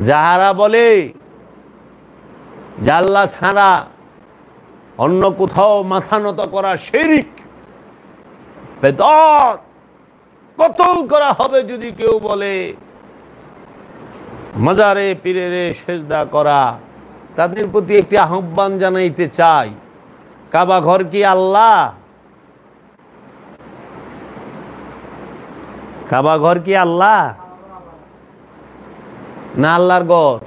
যাহারা বলে যে আল্লাহ ছাড়া অন্য কোথাও মাথা নত করা শিরক, বেদাত, কতল করা হবে যদি কেউ বলে, মাজারে পীরেরে সেজদা করা, তাদের প্রতি একটি আহ্বান জানাইতে চাই। কাবা ঘর কি আল্লাহ? কাবা ঘর কি আল্লাহ না আল্লাহর ঘর?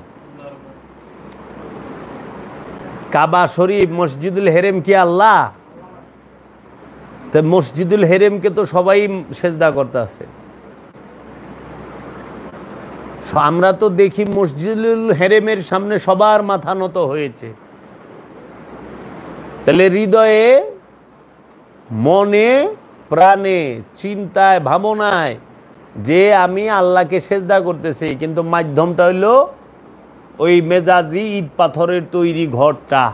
কাবা শরীফ, মসজিদুল হেরেম কি আল্লাহ? তো মসজিদুল হেরেমকে তো সবাই সেজদা করতেছে। আমরা তো দেখি মসজিদুল হেরেমের সামনে সবার মাথা নত হয়েছে। তাহলে হৃদয়ে, মনে, প্রাণে, চিন্তায়, ভাবনায় যে আমি আল্লাহকে সেজদা করতেছি, কিন্তু মাধ্যমটা হইলো ওই মেজাজি ইট পাথরের তৈরি ঘরটা,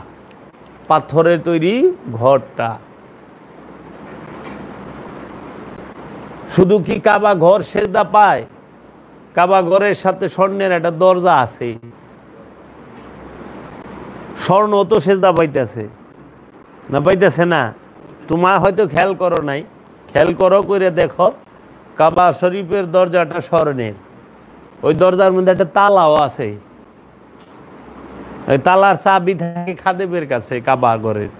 পাথরের তৈরি ঘরটা। শুধু কি কাবা ঘর সেজদা পায়? কাবা ঘরের সাথে স্বর্ণের একটা দরজা আছে, স্বর্ণ তো সেজদা পাইতেছে না? পাইতেছে না? তোমার হয়তো খেয়াল করো নাই, খেয়াল করো, করে দেখো কাবা শরীফের দরজাটা স্বর্ণের, ওই দরজার মধ্যে একটা তালাও আছে। ওই তালার চাবি থাকে খাদেমের কাছে কাবা ঘরের।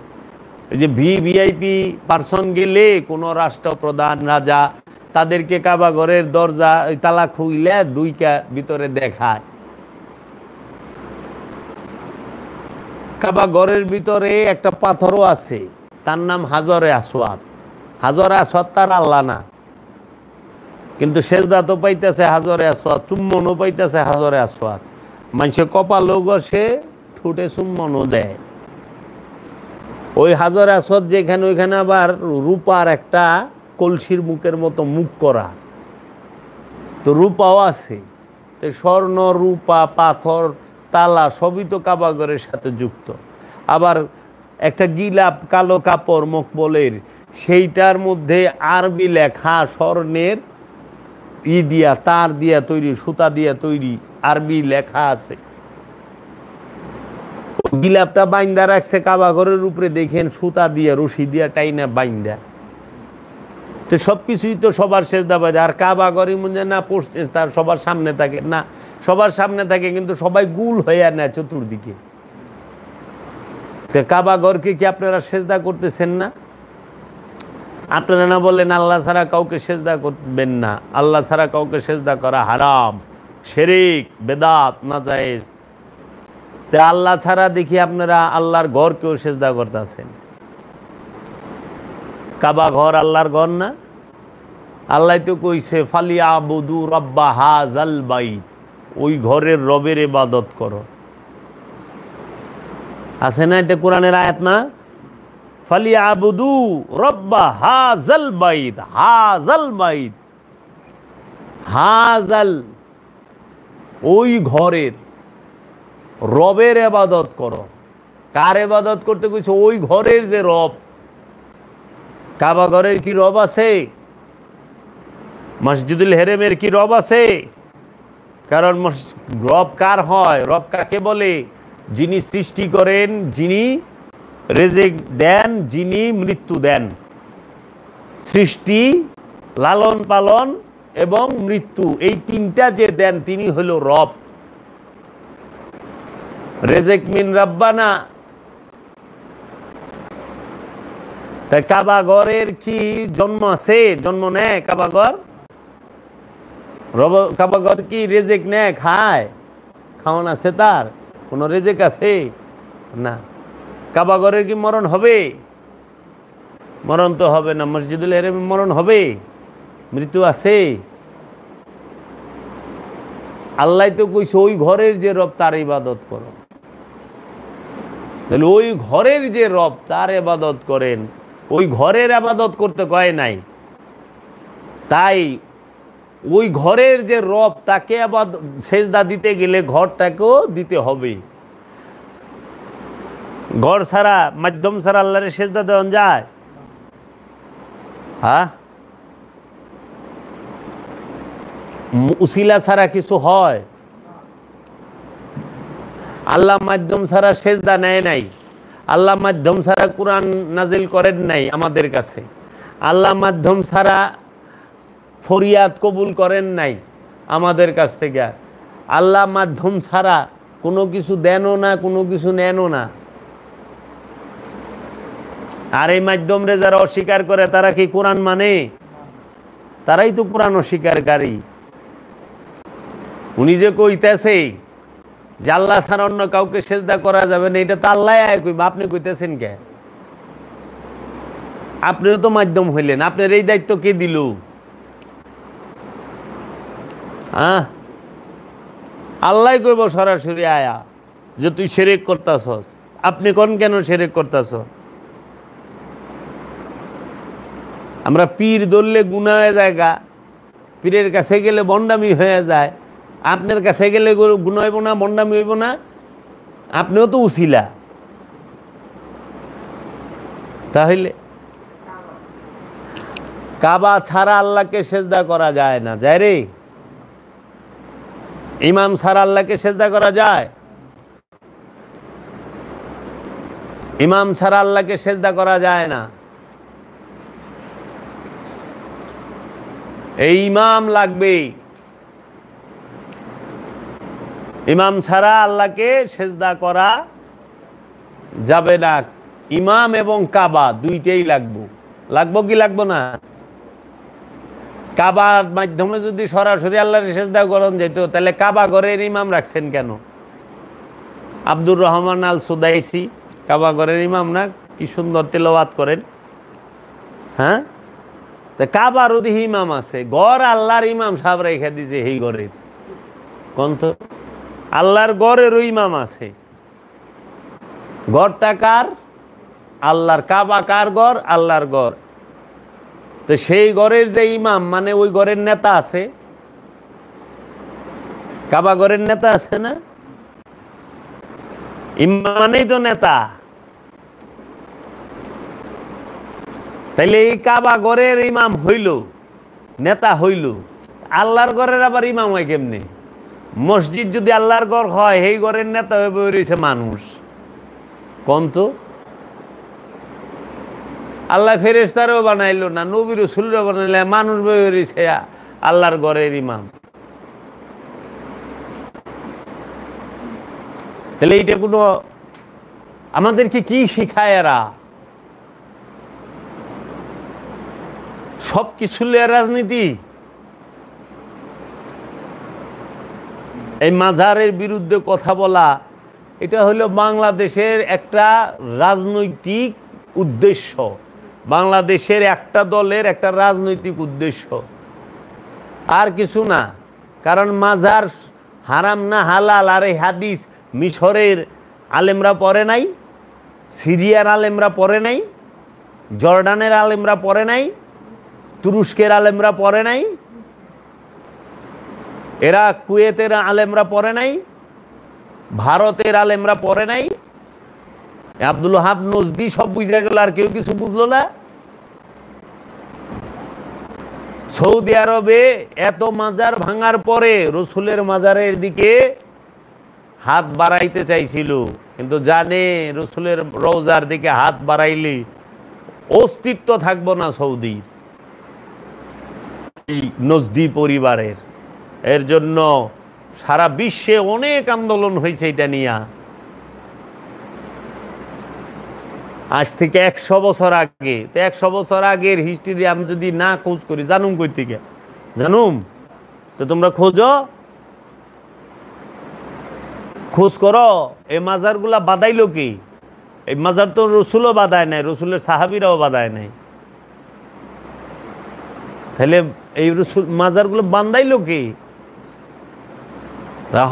এই যে ভিআইপি পার্সন গেলে কোনো রাষ্ট্রপ্রধান, রাজা, তাদেরকে কাবা ঘরের দরজা ওই তালা খুইলে দুইটা ভিতরে দেখায়। কাবা ঘরের ভিতরে একটা পাথরও আছে, তার নাম হাজরে আসওয়াদ। হাজরে আসওয়াদ তার আল্লাহ না, কিন্তু সেজদা তো পাইতেছে হাজরে আসওয়াদ, চুম্বনও পাইতেছে হাজরে আসওয়াদ। মানুষে কপালও ঘষে, ঠোঁটে চুম্বনও দেয়। ওই হাজরে আসওয়াদ যেখানে, ওইখানে আবার রূপার একটা কলসির মুখের মতো মুখ করা, তো রূপাও আছে। তো স্বর্ণ, রূপা, পাথর, তালা সবই তো কাবা ঘরের সাথে যুক্ত। আবার একটা গিলাপ কালো কাপড় মকবলের, সেইটার মধ্যে আরবি লেখা, স্বর্ণের দিয়া, তার দিয়া তৈরি, সুতা দিয়া তৈরি আরবি লেখা আছে। গিলাপটা বাইন্দা রাখছে কাবা ঘরের উপরে, দেখেন সুতা দিয়া, রশি দিয়া টাইনা বাইন্দা। তো সবকিছুই তো সবার সেজদা বাজে। আর কাবা ঘরে মনে না পড়ছে তার সবার সামনে থাকে না, সবার সামনে থাকে কিন্তু সবাই গুল হয়ে নেয় চতুর্দিকে। কাবা ঘরকে কি আপনারা সেজদা করতেছেন না? আপনারা না বললেন আল্লাহ ছাড়া কাউকে সেজদা করবেন না, আল্লাহ ছাড়া কাউকে সেজদা করা হারাম, শিরক, বেদাত, নাজায়েজ। তা আল্লাহ ছাড়া দেখি আপনারা আল্লাহর ঘরকেও সেজদা করতেছেন। কাবা ঘর আল্লাহর ঘর না? আল্লাহ তো কইছে ফালিয়াবুদু রাব্বা হাযাল বাইত, ওই ঘরের রবের ইবাদত করো। আছে না এটা কোরআনের আয়াত না? ফালিয়াবুদু রাব্বা হাযাল বাইত, হাযাল বাইত, হাযাল ওই ঘরের রবের ইবাদত করো। কার ইবাদত করতে কইছে? ওই ঘরের যে রব। কাবা ঘরের কি রব আছে? মসজিদুল হেরেমের কি রব আছে? কারণ রব কার হয়? রব কাকে বলে? যিনি সৃষ্টি করেন, যিনি রিজিক দেন, যিনি মৃত্যু দেন। সৃষ্টি, লালন পালন এবং মৃত্যু, এই তিনটা যে দেন তিনি হলো রব। রিজিক মিন রাব্বানা। তাই কাবা ঘরের কি জন্ম আছে? জন্ম নেয় কাবা ঘর? কাবা ঘর কি রেজেক নেয়, খায়? খাওয়ান আছে তার? কোনো রেজেক আছে না। কাবা ঘরের কি মরণ হবে? মরণ তো হবে না। মসজিদুল হেরেমে মরণ হবে? মৃত্যু আছে? আল্লাহ তো কইছে ওই ঘরের যে রব তার ইবাদত করো। তাহলে ওই ঘরের যে রব তার ইবাদত করেন, ওই ঘরের ইবাদত করতে কয় নাই। তাই ওই ঘরের যে রব তাকে আবার সেজদা দিতে গেলে ঘরটাকেও দিতে হবে। ঘর ছাড়া, মাধ্যম ছাড়া আল্লাহরে সেজদা দেওয়া যায়? হ্যাঁ, উসিলা ছাড়া কিছু হয়? আল্লাহ মাধ্যম ছাড়া সেজদা নেয় নাই, আল্লাহ মাধ্যম ছাড়া কোরআন নাজিল করেন নাই আমাদের কাছে, আল্লাহ মাধ্যম ছাড়া ফরিয়াদ কবুল করেন নাই আমাদের কাছ থেকে, আল্লাহ মাধ্যম ছাড়া কোনো কিছু দেনও না, কোনো কিছু নেনও না। আর এই মাধ্যম রে যারা অস্বীকার করে তারা কি কোরআন মানে? তারাই তো কোরআন অস্বীকারী। উনি যে কইতেছে যে আল্লাহ ছাড়া অন্য কাউকে সেজদা করা যাবে না, এটা তো আল্লাহ কইবা, আপনি কইতেছেন কে? আপনিও তো মাধ্যম হইলেন, আপনার এই দায়িত্ব কে দিল? হ্যাঁ, আল্লাহ কইব সরাসরি আয়া যে তুই শিরক করতাছস। আপনি কোন কেন শিরক করতাছ? আমরা পীর ধরলে গুনাহ হয়ে জায়গা, পীরের কাছে গেলে বন্ডামি হয়ে যায়। আপনার কাছে গেলে গুনাহ হইব না, বন্ডামি হইব না? আপনিও তো উছিলা। তাহলে কাবা ছাড়া আল্লাহকে সেজদা করা যায় না, যায় রে? ইমাম ছাড়া আল্লাহকে সেজদা করা যায়? ইমাম ছাড়া আল্লাহকে সেজদা করা যায় না। এই ইমাম লাগবে, ইমাম ছাড়া আল্লাহকে সেজদা করা যাবে না। ইমাম এবং কাবা দুইটাই লাগবো। লাগবো কি লাগবো না? কাবার মাধ্যমে যদি সরাসরি আল্লাহর সেজদা করেন যেত, তাহলে কাবা ঘরের ইমাম রাখছেন কেন? আব্দুর রহমান আল সুদাইসি কাবা ঘরের ইমাম না? কি সুন্দর তেলাওয়াত করেন। হ্যাঁ, তা কাবার ওদিকে ইমাম আছে, গড় আল্লাহর ইমাম সাহেব রেখে দিছে এই ঘরের। কোন তো আল্লাহর গড়েরও ইমাম আছে। গড়টা কার? আল্লাহর। কাবা কার গড়? আল্লাহর গড়। তো সেই ঘরের যে ইমাম মানে ওই ঘরের নেতা আছে, কাবা ঘরের নেতা আছে না? ইমাম মানেই তো নেতা। তাইলে এই কাবা ঘরের ইমাম হইল, নেতা হইল, আল্লাহর ঘরের আবার ইমাম হয় কেমনে? মসজিদ যদি আল্লাহর ঘর হয়, এই ঘরের নেতা হয়ে বই রয়েছে মানুষ। কোন তো আল্লাহ ফেরেশতারও বানাইলো না, নবী রাসূলও বানাইলো, মানুষ বই রয়েছে আল্লাহর ঘরের ইমাম। তাহলে এইটা কোনো আমাদেরকে কি শিখায়? এরা সব কিছু রাজনীতি। এই মাজারের বিরুদ্ধে কথা বলা, এটা হলো বাংলাদেশের একটা রাজনৈতিক উদ্দেশ্য, বাংলাদেশের একটা দলের একটা রাজনৈতিক উদ্দেশ্য, আর কিছু না। কারণ মাজার হারাম না হালাল আর এই হাদিস মিশরের আলেমরা পড়ে নাই, সিরিয়ার আলেমরা পড়ে নাই, জর্ডানের আলেমরা পড়ে নাই, তুরস্কের আলেমরা পড়ে নাই, এরা কুয়েতের আলেমরা পড়ে নাই, ভারতের আলেমরা পড়ে নাই। আব্দুল ওহাব নজদি সব বুঝে গেল, আর কেউ কিছু বুঝলো না। সৌদি আরবে এত মাজার ভাঙার পরে রসুলের মাজারের দিকে হাত বাড়াইতে চাইছিল, কিন্তু জানে রসুলের রওজার দিকে হাত বাড়াইলে অস্তিত্ব থাকবো না সৌদির, নজদি পরিবারের। এর জন্য সারা বিশ্বে অনেক আন্দোলন হয়েছে এটা নিয়ে। আজ থেকে 100 বছর আগে, তো 100 বছর আগের হিস্ট্রি আমি যদি না খোঁজ করি, জানুম কই থেকে? জানুম তো তোমরা খোঁজো, খোঁজ করো। এই মাজারগুলা বাদাইলো কি? এই মাজার তো রসুলও বাদায় নাই, রসুলের সাহাবীরাও বাদায় নাই। তাহলে এই রসুল মাজারগুলো বান্দাইলো কি?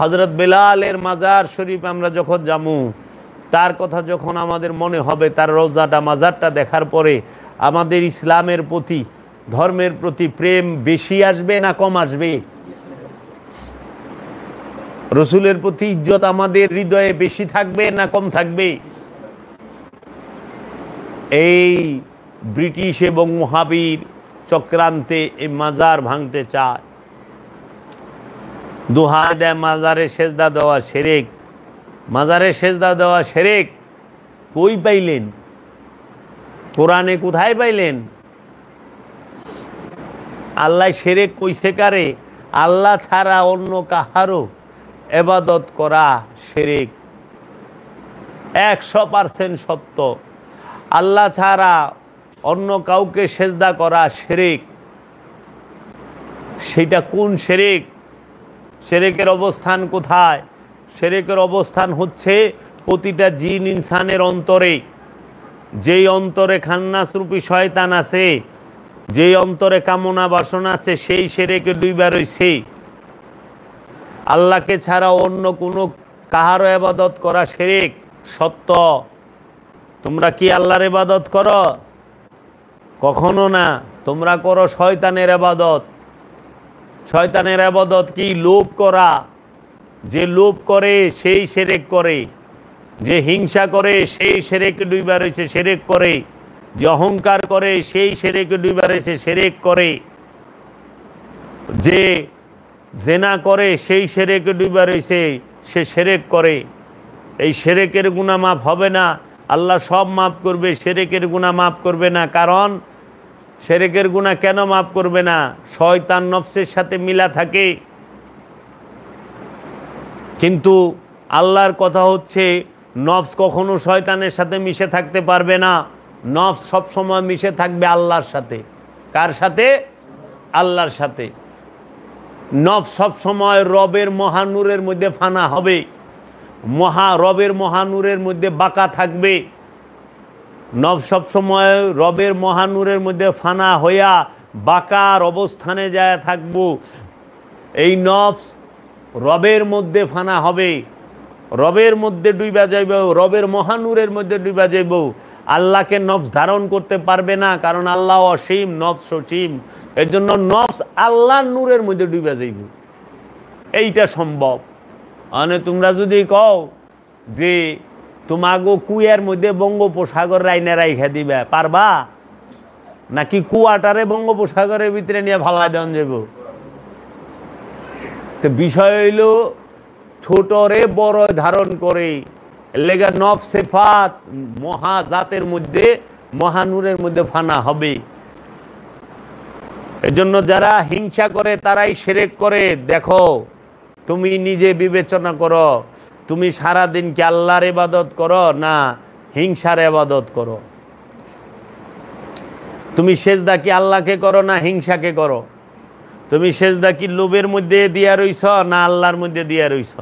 হযরত বেলালের মাজার শরীফ আমরা যখন যামু, তার কথা যখন আমাদের মনে হবে, তার রওজাটা মাজারটা দেখার পরে আমাদের ইসলামের প্রতি, ধর্মের প্রতি প্রেম বেশি আসবে না কম আসবে? রসুলের প্রতি ইজ্জত আমাদের হৃদয়ে বেশি থাকবে না কম থাকবে? এই ব্রিটিশ এবং ওহাবীর চক্রান্তে এই মাজার ভাঙতে চায়, দোহাই দেয় মাজারে সেজদা দেওয়া শিরক। মাজারে সেজদা দেওয়া শিরক কই পাইলেন? কোরআনে কোথায় পাইলেন? আল্লাহ শিরক কইছে কারে? আল্লাহ ছাড়া অন্য কাহারও ইবাদত করা শিরক। 100% সত্য। আল্লাহ ছাড়া অন্য কাউকে সেজদা করা শিরক। সেটা কোন শিরক? শিরকের অবস্থান কোথায়? শিরকের অবস্থান হচ্ছে প্রতিটা জিন ইনসানের অন্তরে। যেই অন্তরে খান্নাসরূপী শয়তান আছে, যেই অন্তরে কামনা বাসনা আছে, সেই শিরকে ডুইবা রইছে। আল্লাহকে ছাড়া অন্য কোনো কাহারও ইবাদত করা শিরক। সত্য। তোমরা কি আল্লাহর ইবাদত করো? কখনো না। তোমরা করো শয়তানের ইবাদত। শয়তানের ইবাদত কি? লোভ করা। যে লোভ করে সেই শিরক করে, যে হিংসা করে সেই শিরকে ডুইবা রয়েছে, শিরক করে। যে অহংকার করে সেই শিরকে ডুইবা রয়েছে, শিরক করে। যে জেনা করে সেই শিরকে ডুইবা রয়েছে, সে শিরক করে। এই শিরকের গুনাহ মাফ হবে না। আল্লাহ সব মাফ করবে, শিরকের গুনাহ মাফ করবে না। কারণ শিরকের গুনাহ কেন মাফ করবে না? শয়তান নফসের সাথে মিলা থাকে। কিন্তু আল্লাহর কথা হচ্ছে নফস কখনো শয়তানের সাথে মিশে থাকতে পারবে না। নফস সবসময় মিশে থাকবে আল্লাহর সাথে। কার সাথে? আল্লাহর সাথে। নফস সবসময় রবের মহানূরের মধ্যে ফানা হবে, রবের মহানূরের মধ্যে বাঁকা থাকবে। নফস সবসময় রবের মহানূরের মধ্যে ফানা হইয়া বাঁকার অবস্থানে যায় থাকব। এই নফস রবের মধ্যে ফানা হবে, রবের মধ্যে ডুইবা যাইব, রবের মহানূরের মধ্যে ডুইবা যাইব। আল্লাহকে নফস ধারণ করতে পারবে না, কারণ আল্লাহ অসীম, নফস অসীম। এর জন্য নফস আল্লাহর নূরের মধ্যে ডুইবা যাইব। এইটা সম্ভব। মানে তোমরা যদি কও যে তোমাগো কুয়ার মধ্যে বঙ্গোপসাগর রাইনা রাইখা দিবা, পারবা? নাকি কুয়াটারে বঙ্গোপসাগরের ভিতরে নিয়ে ভালা দেন যাব? তো বিষয় হইল ছোটরে বড় ধারণ করে। লেগা নফস সিফাত মহাজাতের মধ্যে, মহানূরের মধ্যে ফানা হবে। এজন্য যারা হিংসা করে তারাই শিরক করে। দেখো, তুমি নিজে বিবেচনা করো, তুমি সারাদিন কি আল্লাহর ইবাদত করো না হিংসার ইবাদত করো? তুমি সেজদা কি আল্লাহকে করো না হিংসাকে করো? তুমি সেজদা কি লোভের মধ্যে দিয়া রইছ না আল্লাহর মধ্যে দিয়া রইছ?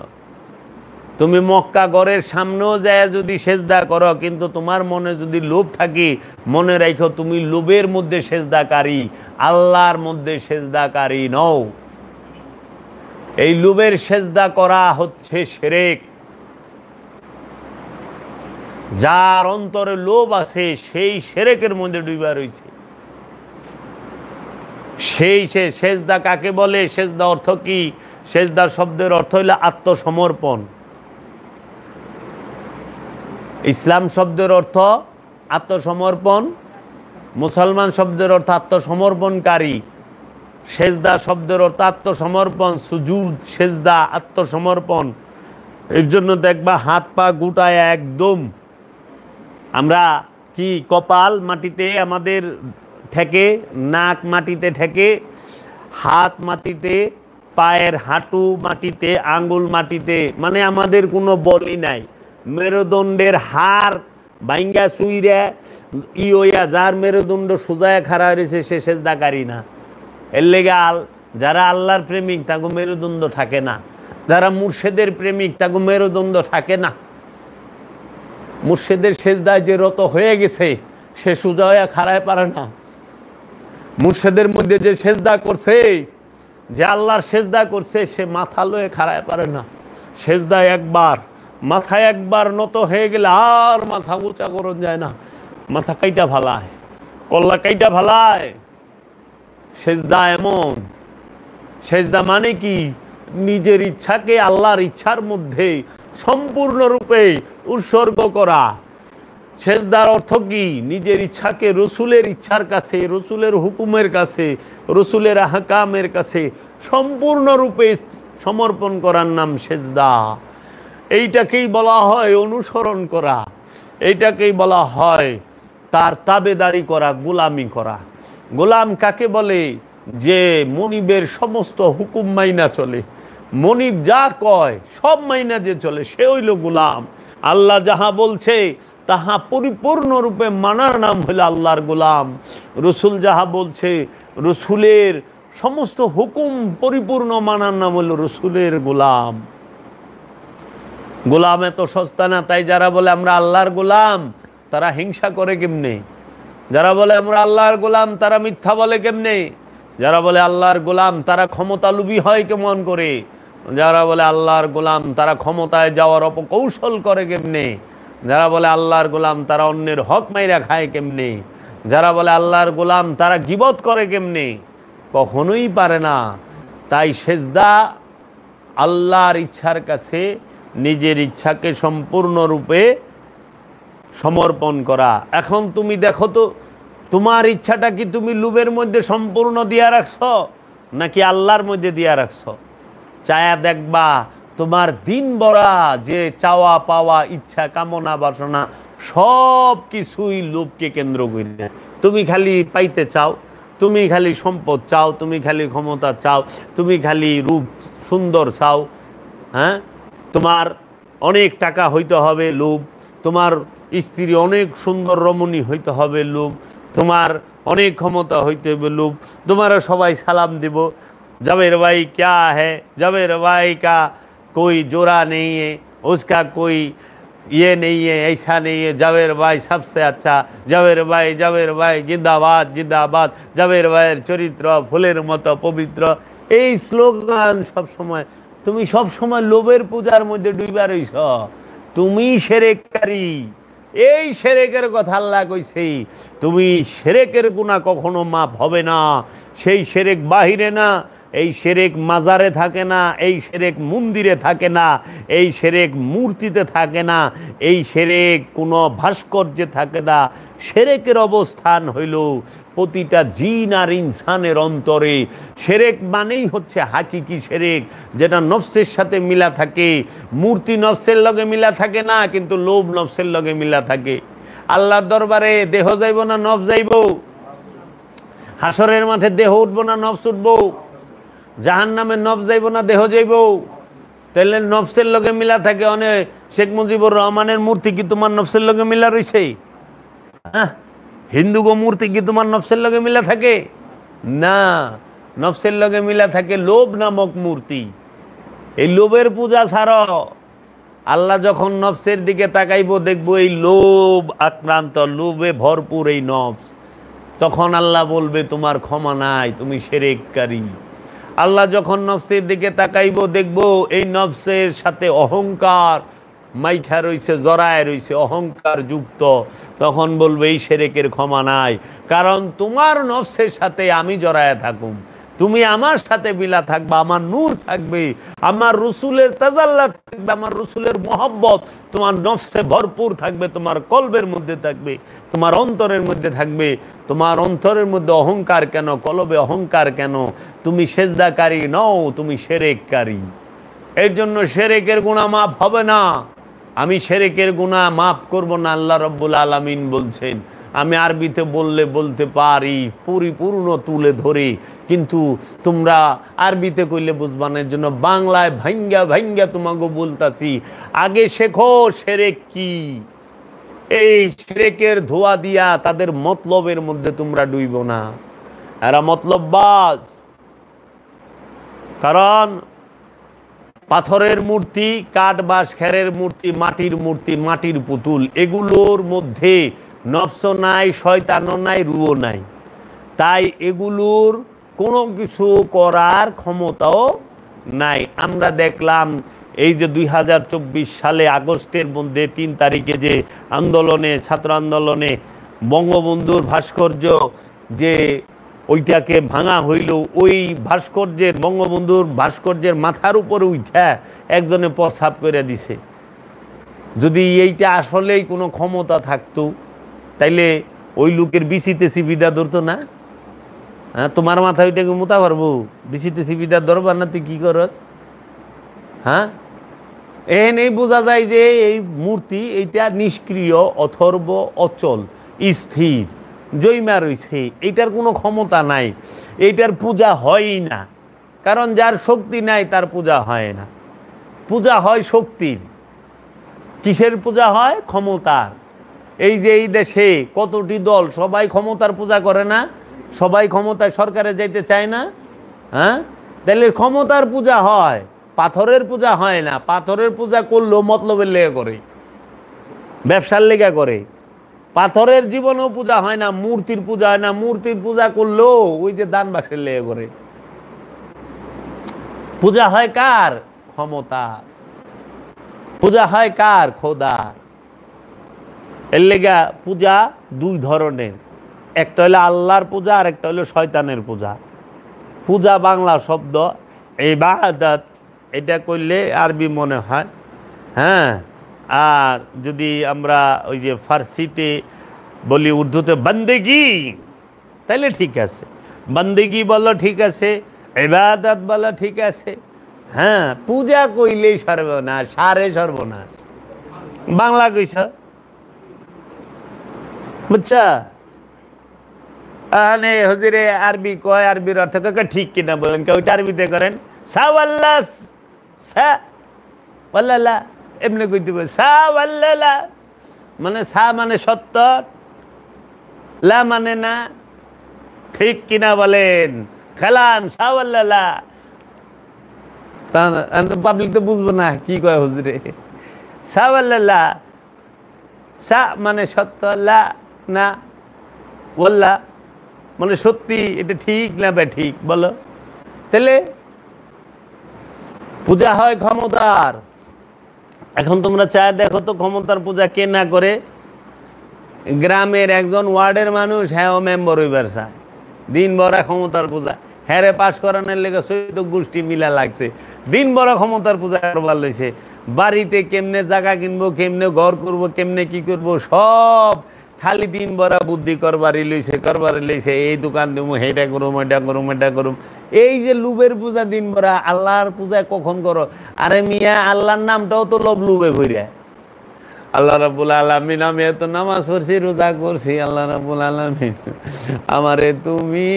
তুমি মক্কা ঘরের সামনেও যায় যদি সেজদা করো, কিন্তু তোমার মনে যদি লোভ থাকে, মনে রাখো তুমি লোভের মধ্যে সেজদাকারী, আল্লাহর মধ্যে সেজদাকারী নও। এই লোভের সেজদা করা হচ্ছে শিরক। যার অন্তরে লোভ আছে সেই শিরকের মধ্যে ডুবা রয়েছে। সেই সেজদা কাকে বলে? সেজদা অর্থ কি? সেজদা শব্দের অর্থ হইল আত্মসমর্পণ। ইসলাম শব্দের অর্থ আত্মসমর্পণ, মুসলমান শব্দের অর্থ আত্মসমর্পণকারী। সেজদা শব্দের অর্থ আত্মসমর্পণ, সুজুদ, সেজদা, আত্মসমর্পণ। এর জন্য দেখবা হাত পা গুটায় একদম আমরা কি কপাল মাটিতে আমাদের ঠেকে, নাক মাটিতে ঠেকে, হাত মাটিতে, পায়ের হাঁটু মাটিতে, আঙ্গুল মাটিতে, মানে আমাদের কোনো বলই নাই। মেরুদণ্ডের হাড় ভাঙ্গা চুইরা ইয়া যার মেরুদণ্ড সোজায় খাড়া হয়েছে সে সেজদাকারী না। এর লেগে যারা আল্লাহর প্রেমিক তাকে মেরুদণ্ড থাকে না, যারা মুর্শেদের প্রেমিক তাকে মেরুদণ্ড থাকে না। মুর্শেদের সেজদায় যে রত হয়ে গেছে সে সোজা হয়ে খাড়ায় পারে না। মুর্শেদের মধ্যে যে সেজদা করছে, যে আল্লাহর সেজদা করছে, সে মাথা লয়ে খাড়ায় পারে না। সেজদায় একবার, মাথায় একবার নত হয়ে গেলে আর মাথা উঁচা করন যায় না। মাথা কাইটা ফালায়, কল্লা কাইটা ফালায়। সেজদা এমন। সেজদা মানে কি? নিজের ইচ্ছাকে আল্লাহর ইচ্ছার মধ্যে সম্পূর্ণরূপে উৎসর্গ করা। সেজদার অর্থ কি? নিজের ইচ্ছাকে রসুলের ইচ্ছার কাছে, রসুলের হুকুমের কাছে, রসুলের আহকামের কাছে সম্পূর্ণরূপে সমর্পণ করার নাম সেজদা। এইটাকেই বলা হয় অনুসরণ করা, এইটাকেই বলা হয় তার তাবেদারি করা, গোলামি করা। গোলাম কাকে বলে? যে মনিবের সমস্ত হুকুম মাইনা চলে, মনিব যা কয় সব মাইনা যে চলে, সে হইল গোলাম। আল্লাহ যাহা বলছে তাহা পরিপূর্ণরূপে মানার নাম হইল আল্লাহর গোলাম। রসুল যাহা বলছে, রসুলের সমস্ত হুকুম পরিপূর্ণ মানার নাম হইল রসুলের গোলাম। গোলাম এত সস্তা না, তাই যারা বলে আমরা আল্লাহর গোলাম তারা হিংসা করে কেমনে? যারা বলে আমরা আল্লাহর গোলাম তারা মিথ্যা বলে কেমনে? যারা বলে আল্লাহর গোলাম তারা ক্ষমতালোভী হয় কেমন করে? যারা বলে আল্লাহর গোলাম তারা ক্ষমতায় যাওয়ার অপকৌশল করে কেমনে? যারা বলে আল্লাহর গোলাম তারা অন্যের হক মাইরা খায় কেমনে? যারা বলে আল্লাহর গোলাম তারা গীবত করে কেমনে? কখনোই পারে না। তাই সেজদা আল্লাহর ইচ্ছার কাছে নিজের ইচ্ছাকে সম্পূর্ণরূপে সমর্পণ করা। এখন তুমি দেখো তো, তোমার ইচ্ছাটা কি তুমি লোভের মধ্যে সম্পূর্ণ দিয়া রাখছ নাকি আল্লাহর মধ্যে দিয়া রাখছ? চায়া দেখবা তোমার দিন ভরা যে চাওয়া পাওয়া ইচ্ছা কামনা বাসনা সব কিছুই লোভকে কেন্দ্র করে। তুমি খালি পাইতে চাও, তুমি খালি সম্পদ চাও, তুমি খালি ক্ষমতা চাও, তুমি খালি রূপ সুন্দর চাও, হ্যাঁ, তোমার অনেক টাকা হইতে হবে লোভ, তোমার স্ত্রী অনেক সুন্দর রমণী হইতে হবে লোভ, তোমার অনেক ক্ষমতা হইতে হবে লোভ, তোমারও সবাই সালাম দিব, জাবের ভাই क्या है, জাবের ভাই का कोई जोड़ा नहीं है, उसका कोई ये नहीं है, ऐसा नहीं है, জাবের ভাই सबसे अच्छा, জাবের ভাই জিন্দাবাদ জিন্দাবাদ, জাবের ভাইয়ের চরিত্র ফুলের মতো পবিত্র। এই স্লোগান সব সময়, তুমি সব সময় লোভের পূজার মধ্যে ডুইবা রইছ, তুমি শিরককারী। এই শিরকের কথা আল্লাহ কইছে, তুমি শিরকের গুনাহ কখনো মাফ হবে না। সেই শিরক বাহিরে না, এই শিরক মাজারে থাকে না, এই শিরক মন্দিরে থাকে না, এই শিরক মূর্তিতে থাকে না, এই শিরক কোনো ভাস্কর্যে থাকে না। শিরকের অবস্থান হইল প্রতিটা জিন আর ইনসানের অন্তরে। শিরক মানেই হচ্ছে হাকিকি শিরক, যেটা নফসের সাথে মিলা থাকে। মূর্তি নফসের লগে মিলা থাকে না, কিন্তু লোভ নফসের লগে মিলা থাকে। আল্লাহর দরবারে দেহ যাইব না নফস যাইব? হাসরের মাঠে দেহ উঠবো না নফস উঠবো? জাহান্নামে নফস যাইব না দেহ যাইব? তাহলে নফসের লগে মিলা থাকে। অনেক শেখ মুজিবুর রহমানের মূর্তি কি তোমার নফসের লগে মিলা রইছে? হ্যাঁ, হিন্দু গো মূর্তি কি তোমার নফসের লগে মিলা থাকে? না, নফসের লগে মিলা থাকে লোভ নামক মূর্তি। এই লোভের পূজা ছাড়ো। আল্লাহ যখন নফসের দিকে তাকাইব, দেখবো এই লোভ আক্রান্ত, লোভে ভরপুর এই নফস। তখন আল্লাহ বলবে তোমার ক্ষমা নাই, তুমি শিরককারী। আল্লাহ যখন নফসের দিকে তাকাইব, দেখবো এই নফসের সাথে অহংকার মাইখা রইছে, জড়ায় রইছে, অহংকার যুক্ত। তখন বলবে এই শিরকের ক্ষমা নাই, কারণ তোমার নফসের সাথে আমি জড়ায় থাকুম, তুমি আমার সাথে মিলা থাকবা, আমার নূর থাকবে, আমার রসুলের তাজাল্লা থাকবে, আমার রসুলের মহব্বত তোমার নফসে ভরপুর থাকবে, তোমার কলবের মধ্যে থাকবে, তোমার অন্তরের মধ্যে থাকবে। তোমার অন্তরের মধ্যে অহংকার কেন, কলবে অহংকার কেন? তুমি সেজদাকারী নও, তুমি শিরককারী। এর জন্য শিরকের গুনাহ মাফ হবে না। আমি শিরকের গুনাহ মাফ করব না, আল্লাহ রব্বুল আলামিন বলছেন। আমি আরবিতে বললে বলতে পারি পরিপূর্ণ তুলে ধরে, কিন্তু তোমরা আরবিতে কইলে বুঝবা না। এর জন্য বাংলায় ভাঙ্গা ভাঙ্গা তোমাকে বলতাছি, আগে শেখো শিরক কি। এই শিরকের ধোয়া দিয়া তাদের মতলবের মধ্যে তোমরা ডুইব না। এরা মতলববাজ। কারণ পাথরের মূর্তি, কাঠ বাঁশ খেরের মূর্তি, মাটির মূর্তি, মাটির পুতুল, এগুলোর মধ্যে নফস নাই, শয়তানও নাই, রুও নাই। তাই এগুলোর কোনো কিছু করার ক্ষমতাও নাই। আমরা দেখলাম এই যে 2024 সালে আগস্টের মধ্যে 3 তারিখে যে আন্দোলনে, ছাত্র আন্দোলনে বঙ্গবন্ধুর ভাস্কর্য যে ওইটাকে ভাঙা হইল, ওই ভাস্কর্যের, বঙ্গবন্ধুর ভাস্কর্যের মাথার উপরে উঠা একজনে প্রস্রাব করে দিছে। যদি এইটা আসলেই কোনো ক্ষমতা থাকতো, তাইলে ওই লোকের বিচিতে বিদা ধরতো না? হ্যাঁ, তোমার মাথায় ওইটাকে মোতা পারবো? বিচিতে বিদা ধরবার না? তুই কি করস? হ্যাঁ, এখানেই বোঝা যায় যে এই মূর্তি এইটা নিষ্ক্রিয়, অথর্ব, অচল, স্থির, জৈমা রয়েছে, এইটার কোনো ক্ষমতা নাই, এইটার পূজা হয়ই না। কারণ যার শক্তি নাই তার পূজা হয় না। পূজা হয় শক্তির। কিসের পূজা হয়? ক্ষমতার। এই যে এই দেশে কতটি দল, সবাই ক্ষমতার পূজা করে না? সবাই ক্ষমতায় সরকারে যাইতে চায় না? হ্যাঁ, তাহলে ক্ষমতার পূজা হয়, পাথরের পূজা হয় না। পাথরের পূজা করলেও মতলবের লেগে করে, ব্যবসার লেগে করে। পাথরের জীবনেও পূজা হয় না, মূর্তির পূজা হয় না। মূর্তির পূজা করলেও ওই যে দান বাক্সের লেগে করে। পূজা হয় কার? ক্ষমতা। পূজা হয় কার? খোদা। এর লেগা পূজা দুই ধরনের, একটা হলো আল্লাহর পূজা আর একটা হলো শয়তানের পূজা। পূজা বাংলা শব্দ, ইবাদত এটা করলে আরবি মনে হয়। হ্যাঁ, আর যদি আমরা ওই যে ফার্সিতে বলি, উর্দুতে বন্দেগি, তাহলে ঠিক আছে। বন্দেগি বলো ঠিক আছে, ইবাদত বলো ঠিক আছে। হ্যাঁ, পূজা কইলেই সর্বনাশ, সারে সর্বনাশ। বাংলা কইছ, বুঝছা? আনে হুজুরে আরবি কয়, আরবির অর্থ কয় ঠিক কিনা বলেন, কেউ আরবিতে করেন সাওয়াল্লাস, সা ওয়াল্লালা, এমনি কইতে বলে সাওয়াল্লালা, মানে সা মানে সত্য, লা মানে না। ঠিক কিনা বলেন, খেলান সাওয়াল্লালা। পাবলিক তো বুঝবো না কি কয় হুজুরে। সাওয়াল্লালা, সা মানে সত্য, লা না, ওয়াল্লা মানে সত্যি। এটা ঠিক না বে ঠিক বলো? তাহলে পূজা হয় ক্ষমতার। এখন তোমরা চায় দেখো তো ক্ষমতার পূজা কে না করে? গ্রামের একজন ওয়ার্ডের মানুষ, হ্যাঁ ও মেম্বার হইবার চায়, দিন ভরা ক্ষমতার পূজা। হ্যাঁ রে পাশ করানোর লেগে সৈয়দ গোষ্ঠী মিলা লাগছে, দিন ভরা ক্ষমতার পূজা করবার লইছে। বাড়িতে কেমনে জায়গা কিনবো, কেমনে ঘর করব, কেমনে কি করব, সব খালি দিন ভরা বুদ্ধি করবারই লইছে। এই দোকান দেবো, হেটা করুম, এটা করুম, এটা করুম। এই যে লুবের পূজা দিন ভরা। আল্লাহর পূজা কখন করো? আরে মিয়া, আল্লাহর নামটাও তো লুবে ভইরা। আল্লাহ রাব্বুল আলামিন, আমি এত নামাজ পড়ছি, রোজা করছি, আল্লাহ রাব্বুল আলামিন আমারে তুমি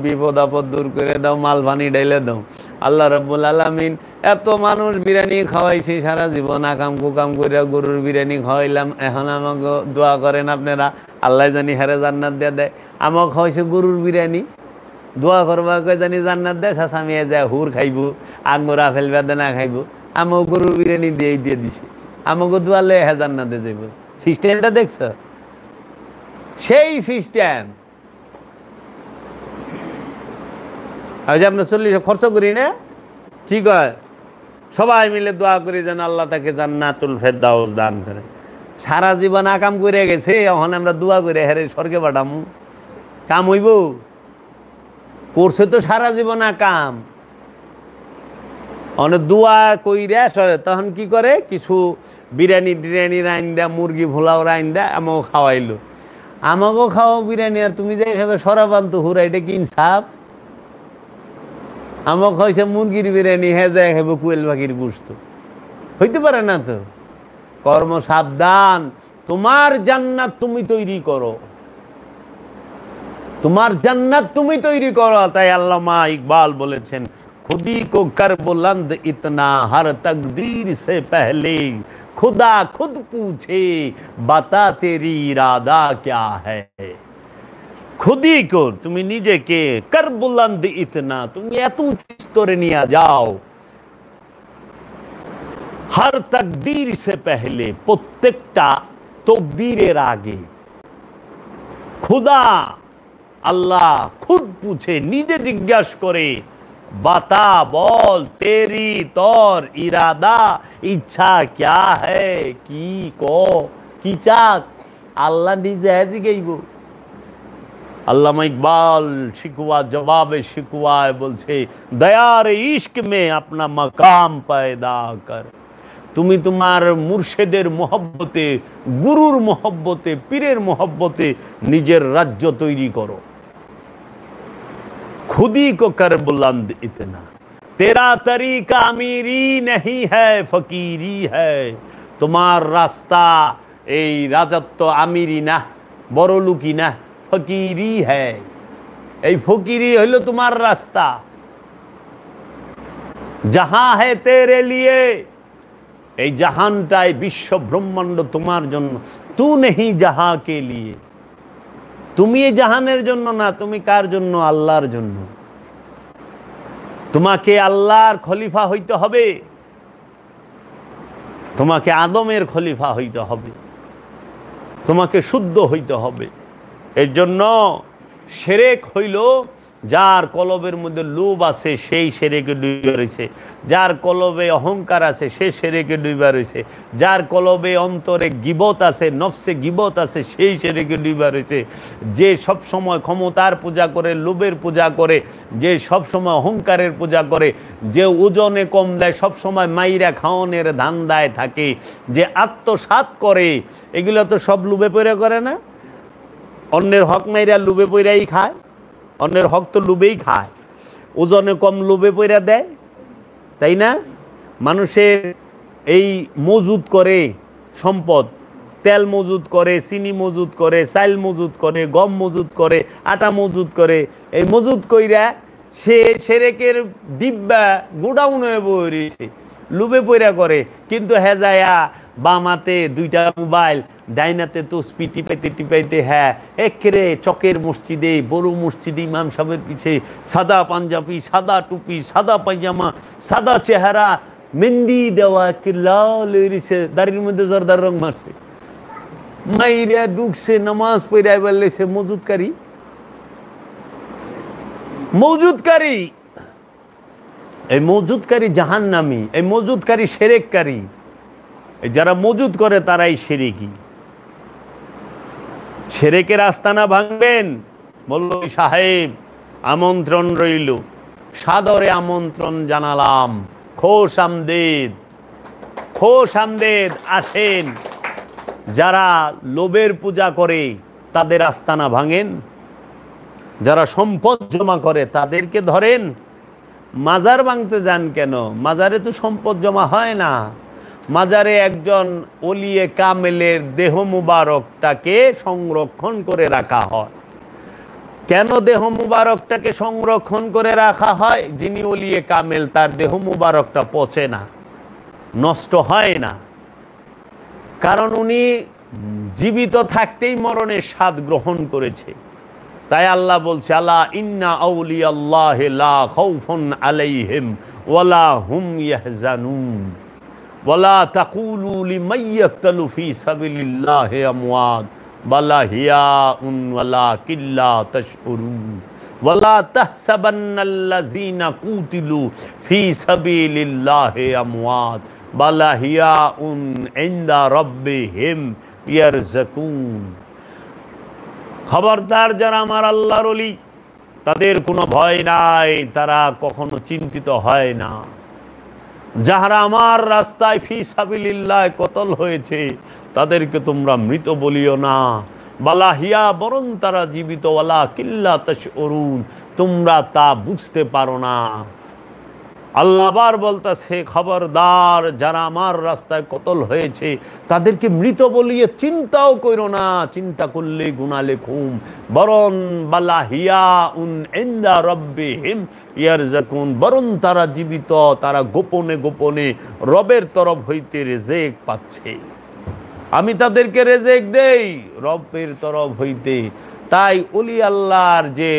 বিপদ আপদ দূর করে দাও, মাল পানি ডাইলে দাও। আল্লাহ রাব্বুল আলামিন এত মানুষ বিরিয়ানি খাওয়াইছি সারা জীবন, আকাম কুকাম করে গরুর বিরিয়ানি খাওয়াইলাম। এখন আমাকে দোয়া করেন আপনারা, আল্লাহ জানি হেরে জান্নাত দিয়ে দেয়। আমাকে খাওয়াইছে গরুর বিরিয়ানি, দোয়া করবা কয় জানি জান্নাত দেয়। সাসামিয়ে যায় হুর খাইব, আঙ্গুর আপেল বেদনা খাইব, আমাকে গরুর বিরিয়ানি দিয়ে দিছে। আমাকে দোয়ালে হেজার না দিয়ে যাইব। সিস্টেমটা দেখছ? সেই সিস্টেম। আজ আমরা 40 খরচ করি না, কি কয়? সবাই মিলে দোয়া করি যেন আল্লাহ তাকে জান্নাতুল ফেরদাউস দান করে। সারা জীবন আকাম করে গেছে, এখন আমরা দোয়া করে হেরে স্বর্গে পাঠামু? কাম হইব? করছে তো সারা জীবন আকাম। অনেক দোয়া কইরা সরে, তখন কি করে? কিছু বিরিয়ানি টিরিয়ানি রাইন দেয়, মুরগি ভোলাও রাইন দেয়, আমাকে খাওয়াইলো। আমাকেও খাওয়াও বিরিয়ানি, আর তুমি যাই খাবে সরাবান্ত হুরা, এটা কি ইনসাফ? আমাকে খাইছে মুরগির বিরিয়ানি, হ্যাঁ যাই খাবে কুয়েল পাখির গোশত। হইতে পারে না তো। কর্ম সাবধান, তোমার জান্নাত তুমি তৈরি করো, তোমার জান্নাত তুমি তৈরি করো। তাই আল্লামা ইকবাল বলেছেন, खुदी को कर बुलंद इतना हर तकदीर से पहले खुदा खुद पूछे बता तेरी इरादा क्या है। खुदी को, তুমি নিজেকে कर बुलंद इतना, তুমি এত উচ্চ স্তরে নিয়ে যাও। हर तकदीर से पहले, প্রত্যেকটা তকদীরের আগে। खुदा আল্লাহ খুদ পুছে, নিজে জিজ্ঞাসা করে, বাতা বল, তেরি তোর ইরাদা ইচ্ছা ক্যা হ্যায়, কি কো কি চাস? আল্লাহ নিজে জিগাইব। আল্লামা ইকবাল শিকওয়া জবাবে শিকওয়ায় বলছে, দয়ার ইশক মে আপনা মাকাম পয়দা কর। তুমি তোমার মুর্শিদের মহব্বতে, গুরুর মহব্বতে, পীরের মহব্বতে নিজের রাজ্য তৈরি করো। খুদি কো কর বুলন্দ ইতনা, तेरा तरीका अमीरी नहीं है फकीरी है। তোমার রাস্তা এই রাজত্ব আমিরি না, বড়লুকি না, ফকিরি হ্যায়। এই ফকিরি হইল তোমার রাস্তা। জাহাঁ है तेरे लिए, এই জাহানটাই বিশ্ব ব্রহ্মাণ্ড তোমার জন্য। তু নেহি জাহাঁ কে লিয়ে, তুমি এই জাহানের জন্য না, তুমি কার জন্য? আল্লাহর জন্য। তোমাকে আল্লাহর খলিফা হইতে হবে, তোমাকে আদমের খলিফা হইতে হবে, তোমাকে শুদ্ধ হইতে হবে। এর জন্য শিরক হইল যার কলবের মধ্যে লোভ আছে সেই শিরকে ডুবে রয়েছে, যার কলবে অহংকার আছে সে শিরকে ডুবে রয়েছে, যার কলবে অন্তরে গীবত আছে, নফসে গীবত আছে, সেই শিরকে ডুবে রয়েছে। যে সব সময় ক্ষমতার পূজা করে, লোভের পূজা করে, যে সব সময় অহংকারের পূজা করে, যে ওজনে কম দেয়, সব সময় মাইরা খাওয়ানোর ধান্দায় থাকে, যে আত্মসাৎ করে, এগুলো তো সব লোভে পয়রা করে না? অন্যের হক মাইরা লোভে পয়রাই খায়, অন্যের হক তো লোভেই খায়, ওজনে কম লোভে পয়রা দেয়, তাই না? মানুষের এই মজুদ করে সম্পদ, তেল মজুদ করে, চিনি মজুদ করে, চাল মজুদ করে, গম মজুদ করে, আটা মজুদ করে, এই মজুদ কইরা সে শিরকের ডিব্বা গোডাউনে বই রয়েছে, লোভে পয়রা করে। কিন্তু হেজায়া বামাতে দুইটা মোবাইল, ডাইনাতে তসবি টিপাইতে টিপাইতে, হ্যাঁ একেরে চকের মসজিদে, বড় মসজিদে ইমাম সাহেবের পিছে সাদা পাঞ্জাবি, সাদা টুপি, সাদা পায়জামা, সাদা চেহারা, মেহেন্দি দেওয়া, কি লাল এরিছে, দাড়ির মধ্যে জর্দার রং মারছে, মাইরা ঢুকছে, নামাজ পড়ে বললেছে মজুদকারী, মজুদকারী। এই মজুদকারী জাহান্নামী, এই মজুদকারী শিরককারী। যারা মজুদ করে তারাই শিরকি। শিরকের আস্তানা ভাঙবেন, বলল সাহেব আমন্ত্রণ রইল, সাদরে আমন্ত্রণ জানালাম, খোশ আমদেদ, খোশ আমদেদ, আসেন। যারা লোভের পূজা করে তাদের আস্তানা ভাঙেন, যারা সম্পদ জমা করে তাদেরকে ধরেন। মাজার ভাঙতে যান কেন? মাজারে তো সম্পদ জমা হয় না। মাজারে একজন ওলিয়ে কামেলের দেহ মুবারকটাকে সংরক্ষণ করে রাখা হয়। কেন দেহ মুবারকটাকে সংরক্ষণ করে রাখা হয়? যিনি ওলিয়ে কামেল তার দেহ মুবারকটা পচে না, নষ্ট হয় না, কারণ উনি জীবিত থাকতেই মরণের স্বাদ গ্রহণ করেছে। তাই আল্লাহ বলছে, আলা ইন্না আউলিয়াল্লাহি লা খাউফুন আলাইহিম ওয়ালা হুম ইয়াহজানুন ওয়ালা তাকুলু লিমান ইয়াকতালু ফি সাবিলিল্লাহি আমওয়াত বাল আহইয়াউন ওয়ালাকিন লা তাশউরুন ওয়ালা তাহসাবান্নাল্লাযিনা কুতিলু ফি সাবিলিল্লাহি আমওয়াত বাল আহইয়াউন ইনদা রাব্বিহিম ইয়ারযাকুন। খবরদার, যারা আমার আল্লাহর ওলি তাদের কোনো ভয় নাই, তারা কখনো চিন্তিত হয় না। যাহারা আমার রাস্তায় ফি সাবিলিল্লাহ কতল হয়েছে তাদেরকে তোমরা মৃত বলিও না, বালাহিয়া, বরং তারা জীবিত, ওয়ালা কিল্লা তাশউরুন, তোমরা তা বুঝতে পারো না। আল্লাহ আবার বলতেছে, খবরদার, যারা আমার রাস্তায় কতল হয়েছে তাদেরকে মৃত বলিয়ে চিন্তাও করো না, চিন্তা করলে গুনাহ লেখুম, বরং বালাহিয়া উন ইনদা রাব্বিহিম ইয়ারযাকুন, বরং তারা জীবিত, তারা গোপনে গোপনে রবের তরফ হইতে রিজিক পাচ্ছে। আমি তাদেরকে রিজিক দেই রবের তরফ হইতে। তাই ওলি আল্লাহর যে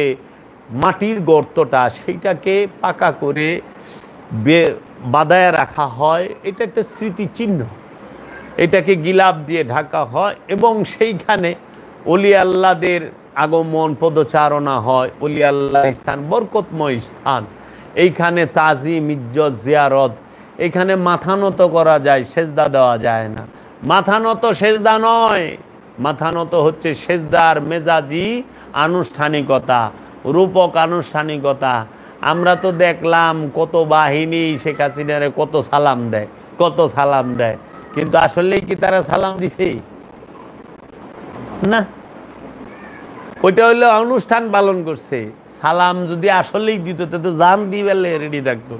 মাটির গর্তটা সেইটাকে পাকা করে বাঁধায় রাখা হয়, এটা একটা স্মৃতিচিহ্ন, এটাকে গিলাপ দিয়ে ঢাকা হয় এবং সেইখানে ওলি আল্লাহদের আগমন পদচারণা হয়। ওলি আল্লাহর স্থান বরকতময় স্থান, এইখানে তাজিম, ইজ্জত, জিয়ারত, এখানে মাথা নত করা যায়, সেজদা দেওয়া যায় না। মাথা নত সেজদা নয়, মাথা নত হচ্ছে সেজদার মেজাজি আনুষ্ঠানিকতা, রূপক আনুষ্ঠানিকতা। আমরা তো দেখলাম কত বাহিনী শেখ হাসিনারে কত সালাম দেয়, কত সালাম দেয়, কিন্তু আসলেই কি তারা সালাম দিছে? না, ওইটা হইলে অনুষ্ঠান পালন করছে। সালাম যদি আসলেই দিত তো জান দিবেলে রেডি থাকতো,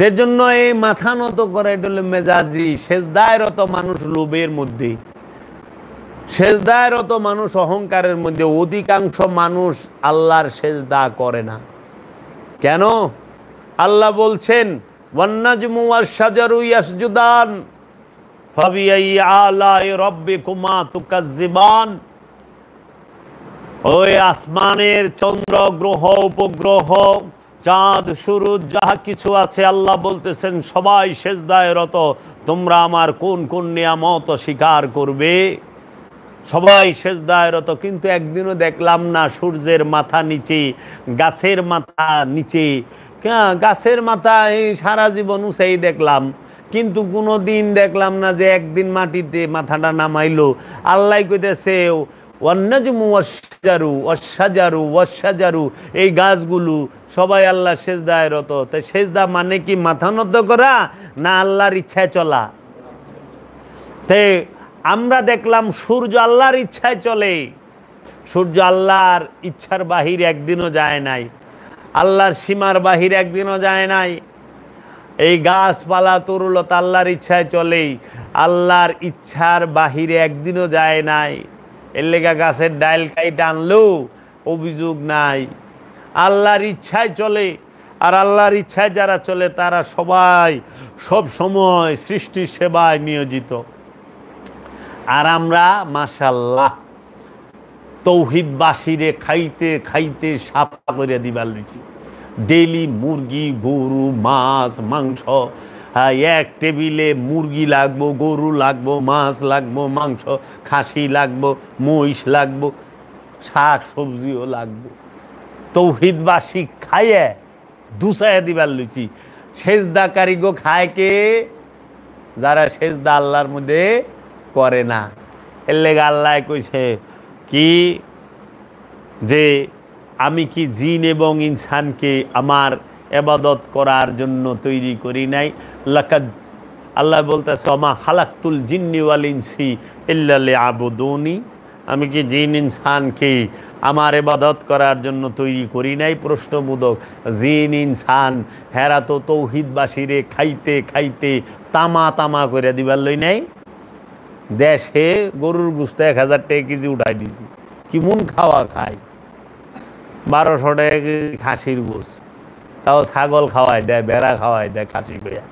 এর জন্য এই মাথা নত করে এটা হলো মেজাজি। সেজদায়রত মানুষ লোভের মধ্যে, সেজদায়রত মানুষ অহংকারের মধ্যে। অধিকাংশ মানুষ আল্লাহর সেজদা করে না। কেন? আল্লাহ বলছেন ওয়ান্নাজমু ওয়াশ-শাজারু ইয়াসজুদান ফাবিআই আলাই রাব্বিকুমা তুকাজ্জিবান। ওই আসমানের চন্দ্র, গ্রহ, উপগ্রহ, চাঁদ, সূরজ, যাহা কিছু আছে, আল্লাহ বলতেছেন সবাই সেজদায় রত। তোমরা আমার কোন কোন নিয়ামত স্বীকার করবে? সবাই সেজদায় রত। কিন্তু একদিনও দেখলাম না সূর্যের মাথা নিচে, গাছের মাথা নিচে। গাছের মাথা এই সারা জীবন উঁচাই দেখলাম, কিন্তু কোনো দিন দেখলাম না যে একদিন মাটিতে মাথাটা নামাইলো। আল্লাহ কইতেছে ওয়ান্নাজমু ওয়াশ-শাজারু ওয়াশ-শাজারু ওয়াশ-শাজারু, এই গাছগুলো সবাই আল্লাহ সেজদায় রত। তাই সেজদা মানে কি মাথা নত করা, না আল্লাহর ইচ্ছায় চলা? তাই আমরা দেখলাম সূর্য আল্লাহর ইচ্ছায় চলে। সূর্য আল্লাহর ইচ্ছার বাহির একদিনও যায় নাই, আল্লাহর সীমার বাহির একদিনও যায় নাই। এই গাছপালা তরুলতা আল্লাহর ইচ্ছায় চলে, আল্লাহর ইচ্ছার বাহিরে একদিনও যায় নাই। এর লেগা গাছের ডাইল কাইটা আনলেও অভিযোগ নাই, আল্লাহর ইচ্ছায় চলে। আর আল্লাহর ইচ্ছায় যারা চলে তারা সবাই সব সময় সৃষ্টির সেবায় নিয়োজিত। আর আমরা মাশাআল্লাহ তৌহিদবাসীরে খাইতে খাইতে সাফা করে দিবার লইছি। ডেইলি মুরগি, গরু, মাছ, মাংস। এক টেবিলে মুরগি লাগবো, গরু লাগবো, মাছ লাগবো, মাংস, খাসি লাগবো, মহিষ লাগবো, শাক সবজিও লাগবো। তৌহিদবাসী খাইয়ে দুসাইয়া দিবার লইছি। সেজদা কারিগো খায় কে? যারা সেজদা আল্লাহর মধ্যে করে না। এর লেগে আল্লাহ কইছে কি, যে আমি কি জিন এবং ইনসানকে আমার ইবাদত করার জন্য তৈরি করি নাই? লাকাদ, আল্লাহ বলতেছে ওমা খালাকতুল জিন্নি ওয়াল ইনসি ইল্লা লিয়াবুদুনি, আমি কি জিন ইনসানকে আমার ইবাদত করার জন্য তৈরি করি নাই? প্রশ্নবোধক। জিন ইনসান হেরা তো তৌহিদবাসীরে খাইতে খাইতে তামা তামা করে দিবার লই নাই। দেশে গরুর গোস্ত 1000 টাকা কেজি উঠাই দিছি, কি মন খাওয়া খায়। 1200 টাকা কেজি খাসির গোস, তাও ছাগল খাওয়াই দেয়, ভেড়া খাওয়াই দেয়, খাসি কইয়া।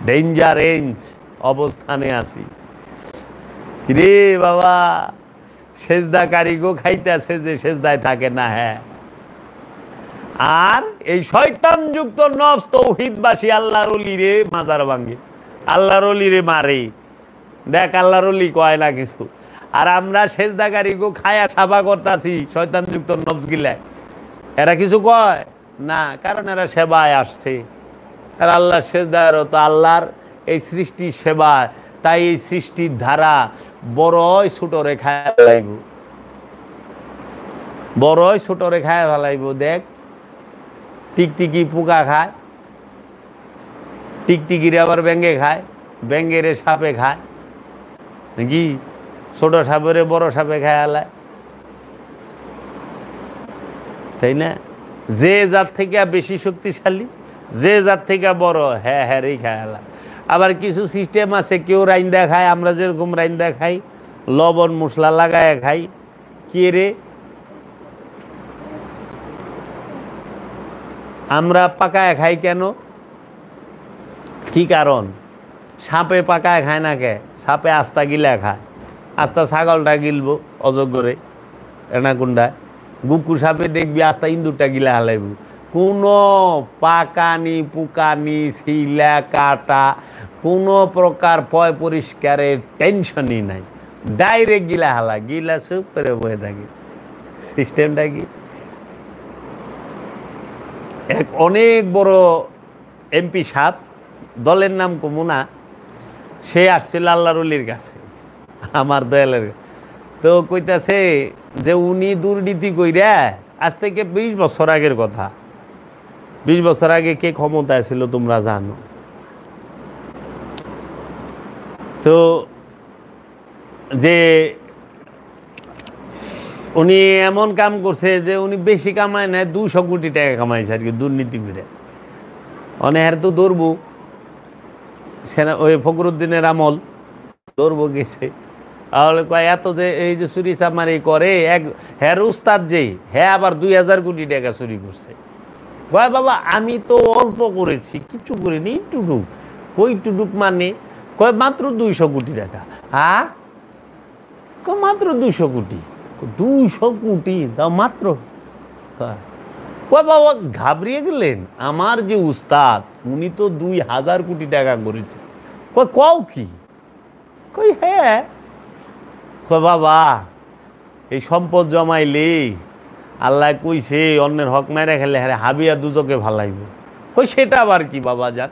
ডেঞ্জার রেঞ্জ অবস্থানে আছি রে বাবা। সেজদা কারিগো খাইতেছে যে সেজদায় থাকে না। হ্যাঁ, আর এই শয়তানযুক্ত নফস তৌহিদবাসী আল্লাহর ওলিরে মাজার ভাঙে, আল্লাহর ওলিরে মারে। দেখ আল্লাহর ওলি কয় না কিছু, আর আমরা সেজদাকারীকে খায়া সাফা করতেছি শয়তানযুক্ত নফস গিলায়। এরা কিছু কয় না, কারণ এরা সেবায় আসছে। আর আল্লাহ সেজদার তো আল্লাহর এই সৃষ্টির সেবা, তাই এই সৃষ্টির ধারা বড়ই ছোট রেখায় ফেলাইব, বড়ই ছোট রেখায় ফেলাইব। দেখ টিকটিকি পোকা খায়, টিকটিকিরে আবার ব্যাঙ্গে খায়, ব্যাঙ্গেরে সাপে খায় নাকি? ছোট সাপেরে বড় সাপে খায় আলায়, তাই না? যে জাত থেকে বেশি শক্তিশালী, যে জাত থেকে বড়, হ্যাঁ হ্যাঁ রে খায় আলায়। আবার কিছু সিস্টেম আছে, কেউ রাইন্দা খায়, আমরা যেরকম রাইন্দা খাই, লবণ মশলা লাগায় খাই। কে রে? আমরা পাকায় খাই কেন? কি কারণ? সাপে পাকায় খায় না কে? সাপে আস্তা গিলা খায়, আস্তা ছাগলটা গিলবো অযোগ্যরে এনাকুন্ডায়। গুকু সাপে দেখবি আস্তা ইন্দুরটা গিলা হালাইব। কোনো পাকানি পুকানি শিলা কাটা কোনো প্রকার পয় পরিষ্কারের টেনশনই নাই, ডাইরেক্ট গিলা হালা, গিলা চুপ করে বয়ে থাকে। সিস্টেমটা কি? এক অনেক বড় এমপি সাহেব, দলের নাম কমুনা, সে আসছিল আল্লাহর ওলির কাছে, আমার দয়ালের। তো কইতাছে যে উনি দুর্নীতি কইরা, আজ থেকে 20 বছর আগের কথা, 20 বছর আগে কে ক্ষমতায় ছিল তোমরা জানো। তো যে উনি এমন কাম করছে যে উনি বেশি কামায় না, 200 কোটি টাকা কামাইছে আর কি দুর্নীতি করে। অনেহের তো দৌড়বো সেনা ওই ফখরুদ্দিনের আমল দৌড়বো গেছে, তাহলে কয় এত যে এই যে চুরি চামারি করে এক হ্যার উস্তাদ যেই হ্যাঁ আবার 2000 কোটি টাকা চুরি করছে। কয় বাবা আমি তো অল্প করেছি, কিছু করিনি, টুডুক। ওই টুডুক মানে কয় মাত্র 200 কোটি টাকা। হ্যাঁ মাত্র 200 কোটি, 200 কোটি তাও মাত্র। কয় বাবা ঘাবড়িয়ে গেলেন, আমার যে উস্তাদ উনি তো 2000 কোটি টাকা করেছে। কয় কও কি? কই হ্যাঁ। কয় বাবা এই সম্পদ জমাইলে আল্লাহ কইছে অন্যের হক মেরে খেলে হ্যাঁ হাবিয়া দুজকে ভালাইব। কই সেটা আবার কি বাবা যান?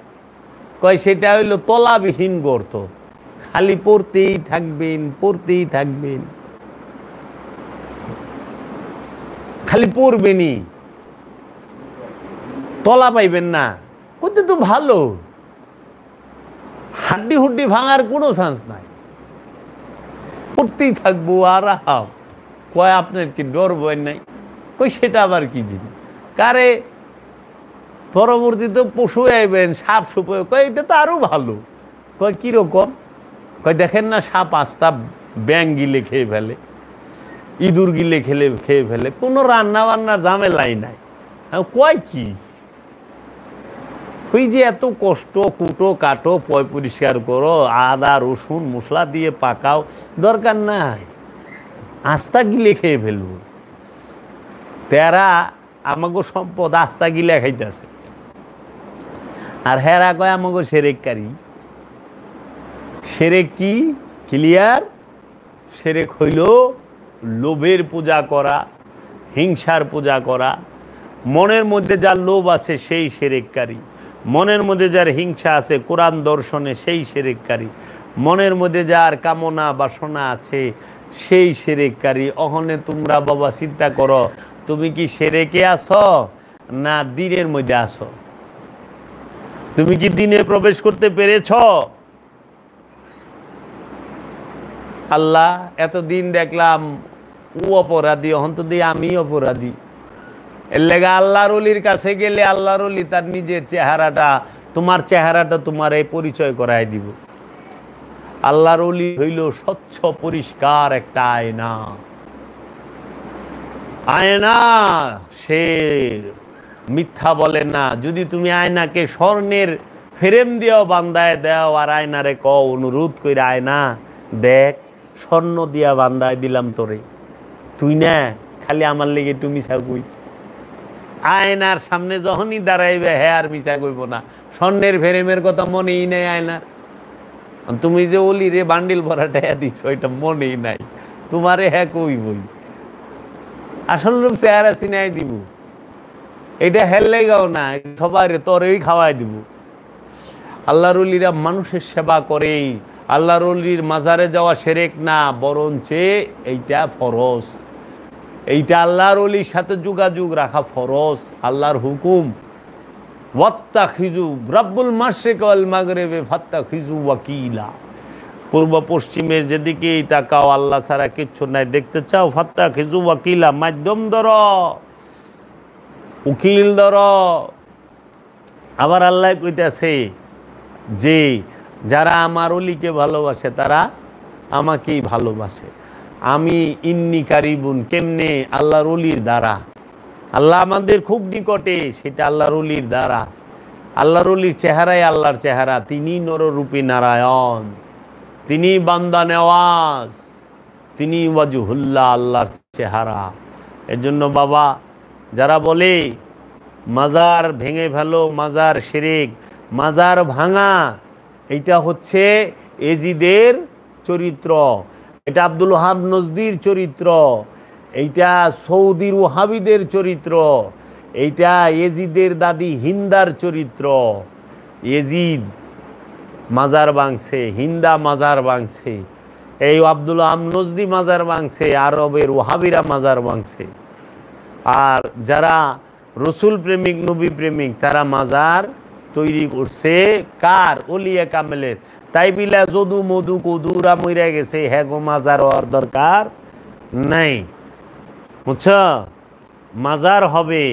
কয় সেটা হইলো তলাবিহীন গর্ত, খালি পড়তেই থাকবেন পড়তেই থাকবেন, খালি পড়বেনই, তলা পাইবেন না। করতে তো ভালো, হাড্ডি হুড্ডি ভাঙার কোনো চান্স নাই, পড়তেই থাকবো আরাম। কয় আপনার কি ডর ভয় নাই? কই সেটা আবার কি জিনিস? কারে পরবর্তীতে পশু আইবেন সাপ সুপ, কয় এটা তো আরো ভালো। কয় কিরকম? কয় দেখেন না সাপ আস্তা ব্যাং গিলে খেয়ে ফেলে, ইঁদুর গিলে খেয়ে ফেলে, কোনো রান্না বান্নার ঝামেলাই নাই। কয় কি ওই যে এত কষ্ট, কুটো কাটো, পয় পরিষ্কার করো, আদা রসুন মশলা দিয়ে পাকাও, দরকার নাই, আস্তা গিলে খেয়ে ফেলবো। তেরা আমাকে সম্পদ আস্তা গিলে খাইতেছে, আর হেরা কয় আমাকে সেরেককারী। সেরেক কি ক্লিয়ার? সেরেক হইল লোভের পূজা করা, হিংসার পূজা করা। মনের মধ্যে যার লোভ আছে সেই সেরেককারী, মনের মধ্যে যার হিংসা আছে কোরআন দর্শনে সেই সেরেককারী, মনের মধ্যে যার কামনা বাসনা আছে সেই সেরেককারী। অহনে তোমরা বাবা চিন্তা করো, তুমি কি সেরেকে আছো না দিনের মধ্যে আছো? তুমি কি দিনে প্রবেশ করতে পেরেছ? আল্লাহ এতদিন দেখলাম ও অপরাধী, অহন্ত দিয়ে আমি অপরাধী। এর লেগে আল্লাহর অলির কাছে গেলে আল্লাহর অলি তার নিজের চেহারাটা, তোমার চেহারাটা তোমার এই পরিচয় করায় দিব। আল্লাহর অলি হইল স্বচ্ছ পরিষ্কার একটা আয়না। আয়না সে মিথ্যা বলে না। যদি তুমি আয়নাকে স্বর্ণের ফ্রেম দিয়েও বান্ধায় দাও আর আয়নারে কও অনুরোধ করে আয়না দেখ স্বর্ণ দিয়া বান্ধায় দিলাম তোরে, তুই না খালি আমার লেগে একটু মিছা কইস। আয়নার সামনে যখনই দাঁড়াইবে হ্যাঁ আর মিছা কইব না, স্বর্ণের ফ্রেমের কথা মনেই নাই আয়নার। তুমি যে অলি রে বান্ডিল ভরাটা হ্যাঁ দিচ্ছ এটা মনেই নাই, তোমারে হ্যাঁ কইবই। আসল রূপ চেহারা চিনাই দিব, এটা হেললে গাও না, সবাই তোরেই খাওয়াই দিব। আল্লাহর অলিরা মানুষের সেবা করে। আল্লাহর অলির মাজারে যাওয়া সেরেক না, বরঞ্চে এইটা ফরজ। এইটা আল্লাহর অলির সাথে যোগাযোগ রাখা ফরজ, আল্লাহর হুকুম। ওয়াত্তাখিযু রাব্বুল মাশরিক ওয়াল মাগরিবে ফাত্তাখিযু ওয়াকিলা। পূর্ব পশ্চিমের যেদিকেই তাকাও আল্লাহ ছাড়া কিচ্ছু নাই, দেখতে চাও ফাত্তাখিযু ওয়াকিলা, মাধ্যম ধরো, উকিল ধরো। আবার আল্লাহ কইতেছে যে যারা আমার অলিকে ভালোবাসে তারা আমাকেই ভালোবাসে। আমি ইন্নি কারিবুন, কেমনে? আল্লাহর অলির দ্বারা। আল্লাহ আমাদের খুব নিকটে, সেটা আল্লাহর অলির দ্বারা। আল্লাহর অলির চেহারাই আল্লাহর চেহারা, তিনি নররূপী নারায়ণ, তিনি বান্দা নেওয়াজ, তিনি ওয়াজহুল্লাহ, আল্লাহর চেহারা। এর জন্য বাবা যারা বলে মাজার ভেঙে ফেলো, মাজার শিরক, মাজার ভাঙা এইটা হচ্ছে এজিদের চরিত্র, এটা আব্দুল ওহাব নজদির চরিত্র, এইটা সৌদির ওহাবিদের চরিত্র, এইটা এজিদের দাদি হিন্দার চরিত্র। এজিদ মাজার ভাঙছে, হিন্দা মাজার ভাঙছে, এই আব্দুল ওহাব নজদি মাজার ভাঙছে, আরবের ওহাবিরা মাজার ভাঙছে। আর যারা রসুল প্রেমিক নবী প্রেমিক তারা মাজার তৈরি করছে কার? ওলিয়া কামেলের। তাই বিলা যদু মধু কদুরা মইরা গেছে, হ্যাঁ গো মাজার হওয়ার দরকার নাই, বুঝছ? মাজার হবে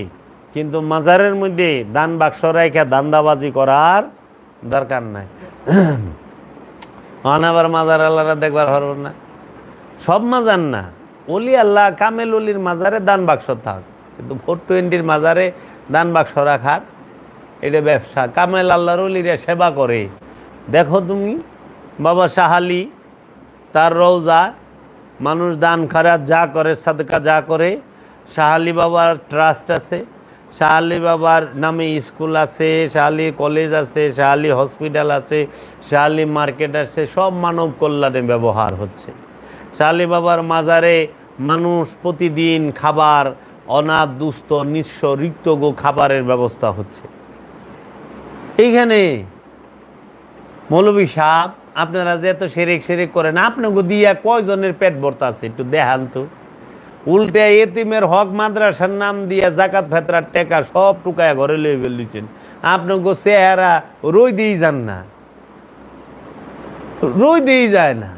কিন্তু মাজারের মধ্যে দান বাক্স রেখে দান্দাবাজি করার দরকার নাই। আবার মাজার আল্লাহরা দেখবার হরব না, সব মাজার না, অলি আল্লাহ কামেল অলির মাজারে দান বাক্স থাক, কিন্তু 420 মাজারে দান বাক্স রাখার এটা ব্যবসা। কামেল আল্লাহর অলিরা সেবা করে। দেখো তুমি বাবা শাহ আলী, তার রওজা মানুষ দান খারাত যা করে, সাদকা যা করে, শাহ আলী বাবার ট্রাস্ট আছে, শাহ আলী বাবার নামে স্কুল আছে, শাহ আলী কলেজ আছে, শাহ আলী হসপিটাল আছে, শাহ আলী মার্কেট আছে, সব মানব কল্যাণে ব্যবহার হচ্ছে। শাহ আলী বাবার মাজারে মানুষ প্রতিদিন খাবার, অনাথ দুস্থ নিঃস্ব রিক্ত গো খাবারের ব্যবস্থা হচ্ছে। এইখানে মৌলভী সাহেব আপনারা যে এত সেরেক সেরেক করেন, আপনাকে দিয়া কয়জনের পেট ভর্তা আছে একটু দেখান তো। উল্টে এতিমের হক মাদ্রাসার নাম দিয়া জাকাত ফেতরার টেকা সব টুকায় ঘরে লয়ে ফেলছেন। আপনাকে চেহারা রই দিয়েই যান না, রই দিয়েই যায় না।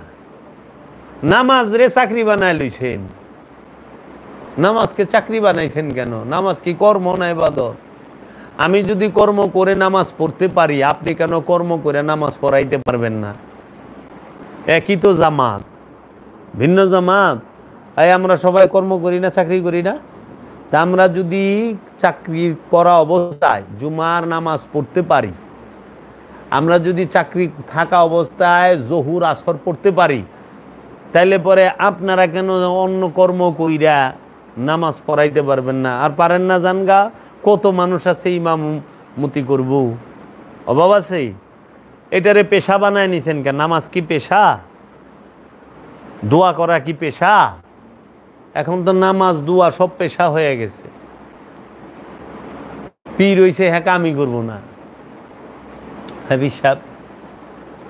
নামাজ রে চাকরি বানায় লইছেন। নামাজকে চাকরি বানাইছেন কেন? নামাজ কি কর্ম না ইবাদত? আমি যদি কর্ম করে নামাজ পড়তে পারি, আপনি কেন কর্ম করে নামাজ পড়াইতে পারবেন না? একই তো জামাত, ভিন্ন জামাত। এই আমরা সবাই কর্ম করি না, চাকরি করি না? তা আমরা যদি চাকরি করা অবস্থায় জুমার নামাজ পড়তে পারি, আমরা যদি চাকরি থাকা অবস্থায় জহুর আসর পড়তে পারি, তাইলে পরে আপনারা কেন অন্য কর্ম কইরা নামাজ পড়াইতে পারবেন না? আর পারেন না জানগা, কত মানুষ আছে ইমামতি করব, অভাব আছে। এটারে পেশা বানায় নিছেন কেন? নামাজ কি পেশা? দোয়া করা কি পেশা? এখন তো নামাজ দোয়া সব পেশা হয়ে গেছে। পীর হইছে, হ্যাঁ আমি করবো না, হ্যাঁ বিশ্বাস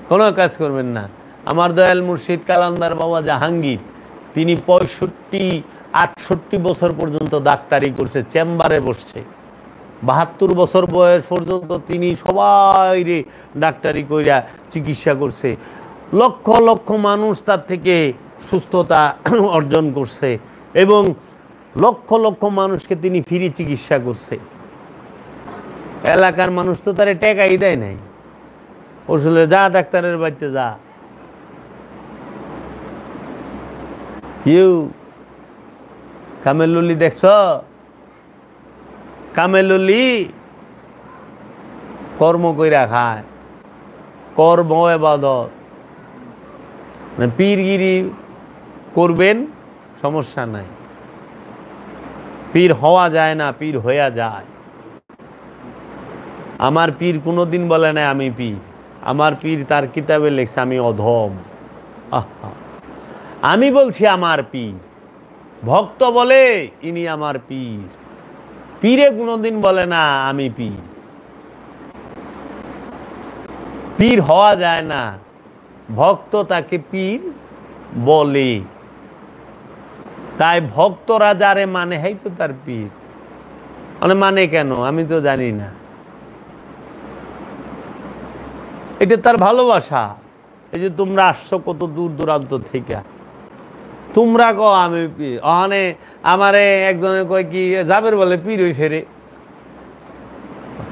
কোনো কাজ করবেন না। আমার দয়াল মুর্শিদ কালান্দার বাবা জাহাঙ্গীর, তিনি 65-68 বছর পর্যন্ত ডাক্তারি করছে, চেম্বারে বসছে। 72 বছর বয়স পর্যন্ত তিনি সবাই রে ডাক্তারি কইরা চিকিৎসা করছে। লক্ষ লক্ষ মানুষ তার থেকে সুস্থতা অর্জন করছে এবং লক্ষ লক্ষ মানুষকে তিনি ফ্রি চিকিৎসা করছে। এলাকার মানুষ তো তারে টেকাই দেয় নাই। ওষুধে যা ডাক্তারের বাড়িতে যা। কামেলুলি দেখছ? কামেলুলি কর্ম কইরা খায়, কর্ম ইবাদত। পীরগিরি করবেন সমস্যা নাই, পীর হওয়া যায় না, পীর হইয়া যায়। আমার পীর কোনোদিন বলে না আমি পীর। আমার পীর তার কিতাবে লেখছে আমি অধম। আমি বলছি আমার পীর। ভক্ত বলে ইনি আমার পীর। পীরে কোনোদিন বলে না আমি পীর। পীর হওয়া যায় না, ভক্ত তাকে পীর বলে। তাই ভক্তরা যারে মানে হেই তো তার পীর। মানে কেন আমি তো জানি না। এটা তার ভালোবাসা। এই যে তোমরা আসছো কত দূর দূরান্ত থেকে, তোমরা কো আমি পীর। ওখানে আমারে একজনে কয় কি যাবের বলে পীর হইছে রে।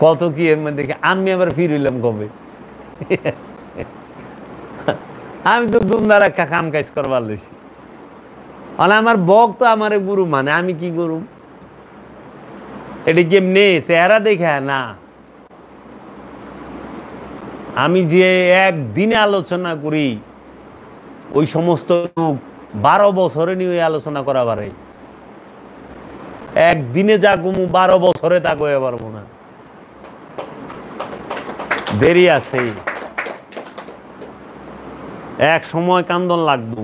কত কি দেখে আমি আবার পীর হইলাম কবে? আমি তো দুমদার একটা কাম কাজ করবার লইছি। আমার বক তো আমার গুরু মানে, আমি কি গুরু? এটা কেমনে চেহারা দেখে না। আমি যে একদিনে আলোচনা করি, ওই সমস্ত লোক 12 বছরে নিয়ে আলোচনা করা পারে। একদিনে যা কমু 12 বছরে তা কয়ে পারবো না, দেরি আছে। এক সময় কান্দন লাগবো।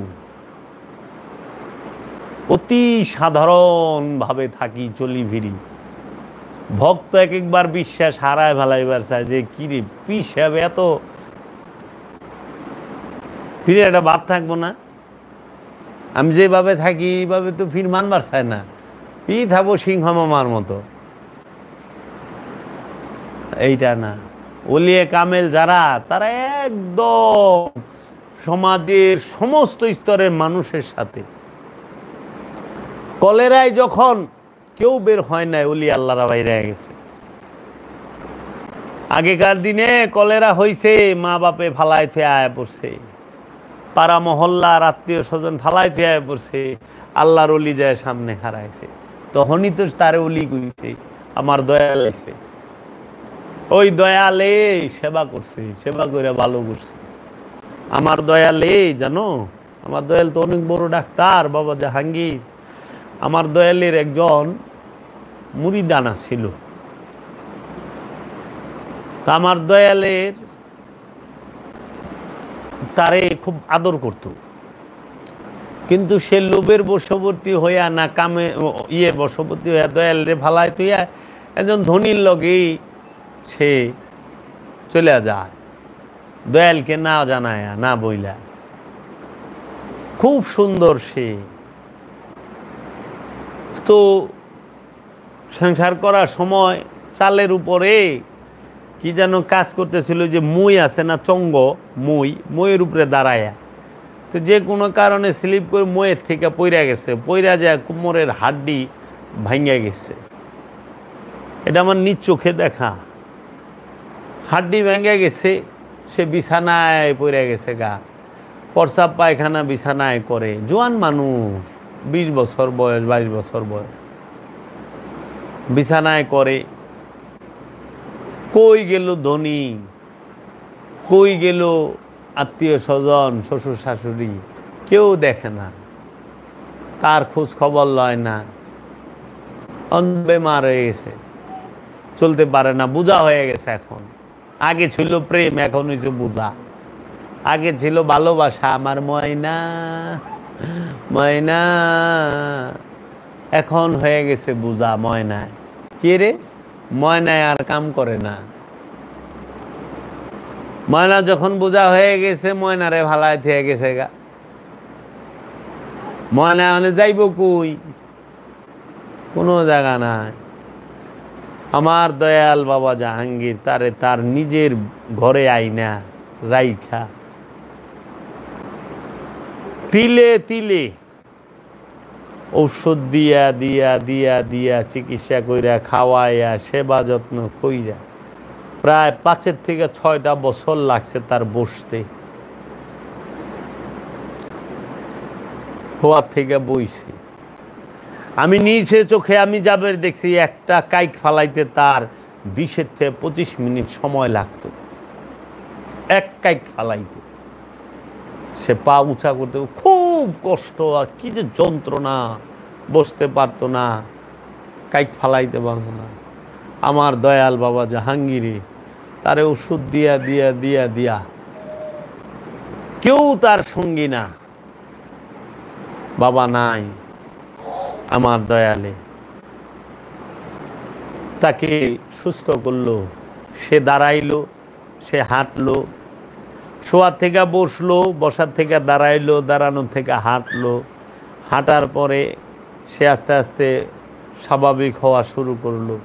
অতি সাধারণ ভাবে থাকি, চলি ফিরি। ভক্ত এক একবার বিশ্বাস হারায় ফেলাইবার চায় যে কি রে পিসাব এত ফিরে একটা ভাব থাকবো না। আমি যেভাবে থাকি এইভাবে তো ফির মানবার চায় না। পি থাকবো সিংহ মামার মতো, এইটা না। ওলিয়ে কামেল যারা, তারা একদম সমাজের সমস্ত স্তরের মানুষের সাথে। কলেরায় যখন কেউ বের হয় নাই, ওলি আল্লাহরা বাইরে গেছে। আগেকার দিনে কলেরা হইছে, মা বাপে ফালায় থুয়ে আয়া পড়ছে, পাড়া মহল্লার আত্মীয় স্বজন ফালায় থুয়ে আয়া পড়ছে, আল্লাহর ওলি যায় সামনে হারাইছে, তখনই তো তারে ওলি কইছে, আমার দয়াল এসে। ওই দয়ালে সেবা করছে, সেবা করে ভালো করছে। আমার দয়ালে জানো, আমার দয়াল তো অনেক বড় ডাক্তার, বাবা জাহাঙ্গীর। আমার দয়ালের একজন মুরিদানা ছিল, তা আমার দয়ালের তারে খুব আদর করত, কিন্তু সে লোভের বশবর্তী হইয়া না কামে বশবর্তী হইয়া দয়ালরে ফালায় তুইয়া একজন ধনীর লগেই সে চলে যায়, দয়ালকে না জানায় না বইলা। খুব সুন্দর সে তো সংসার করার সময় চালের উপরে কি যেন কাজ করতেছিল, যে মই আছে না চঙ্গ, মইয়ের উপরে দাঁড়ায়া, তো যে কোনো কারণে স্লিপ করে মইয়ের থেকে পইরা গেছে, পইরা যায় কোমরের হাড্ডি ভাঙ্গা গেছে। এটা আমার নিজ চোখে দেখা, হাড্ডি ভেঙে গেছে। সে বিছানায় পড়ে গেছে, গা প্রস্রাব পায়খানা বিছানায় করে, জোয়ান মানুষ, 20 বছর বয়স 22 বছর বয়স, বিছানায় করে। কই গেল ধনী, কই গেল আত্মীয় স্বজন, শ্বশুর শাশুড়ি, কেউ দেখে না, তার খোঁজ খবর লয় না। বেমার হয়ে গেছে, চলতে পারে না, বোঝা হয়ে গেছে। এখন আগে ছিল প্রেম, এখন হয়েছে বোঝা। আগে ছিল ভালোবাসা, আমার ময়না ময়না, এখন হয়ে গেছে বোঝা ময়নায়। কে রে? ময়নায় আর কাম করে না। ময়না যখন বোঝা হয়ে গেছে, ময়নারে ভালায় থেকে গেছে গা। ময়না মানে যাইব কই? কোনো জায়গা নাই। আমার দয়াল বাবা জাহাঙ্গীর তারে তার নিজের ঘরে আইনা রাইখা তিলে তিলে ঔষধ দিয়া দিয়া দিয়া দিয়া চিকিৎসা কইরা, খাওয়াইয়া, সেবা যত্ন কইরা প্রায় 5 থেকে 6টা বছর লাগছে তার বসতে। হওয়ার থেকে বইছে, আমি নিচে চোখে আমি যাবে দেখছি, একটা কাইক ফালাইতে তার 20 থেকে 25 মিনিট সময় লাগতো, এক কাইক ফালাইতে। সে পা উঁচা করতে খুব কষ্ট, আর কি যে যন্ত্রণা, বসতে পারতো না, কাইক ফালাইতে পারতো না। আমার দয়াল বাবা জাহাঙ্গীরে তারে ওষুধ দিয়া দিয়া দিয়া দিয়া, কেউ তার সঙ্গী না, বাবা নাই। আমার দয়ালে তাকে সুস্থ করলো, সে দাঁড়াইলো, সে হাঁটলো, শোয়ার থেকে বসলো, বসার থেকে দাঁড়াইলো, দাঁড়ানোর থেকে হাঁটলো, হাঁটার পরে সে আস্তে আস্তে স্বাভাবিক হওয়া শুরু করলো।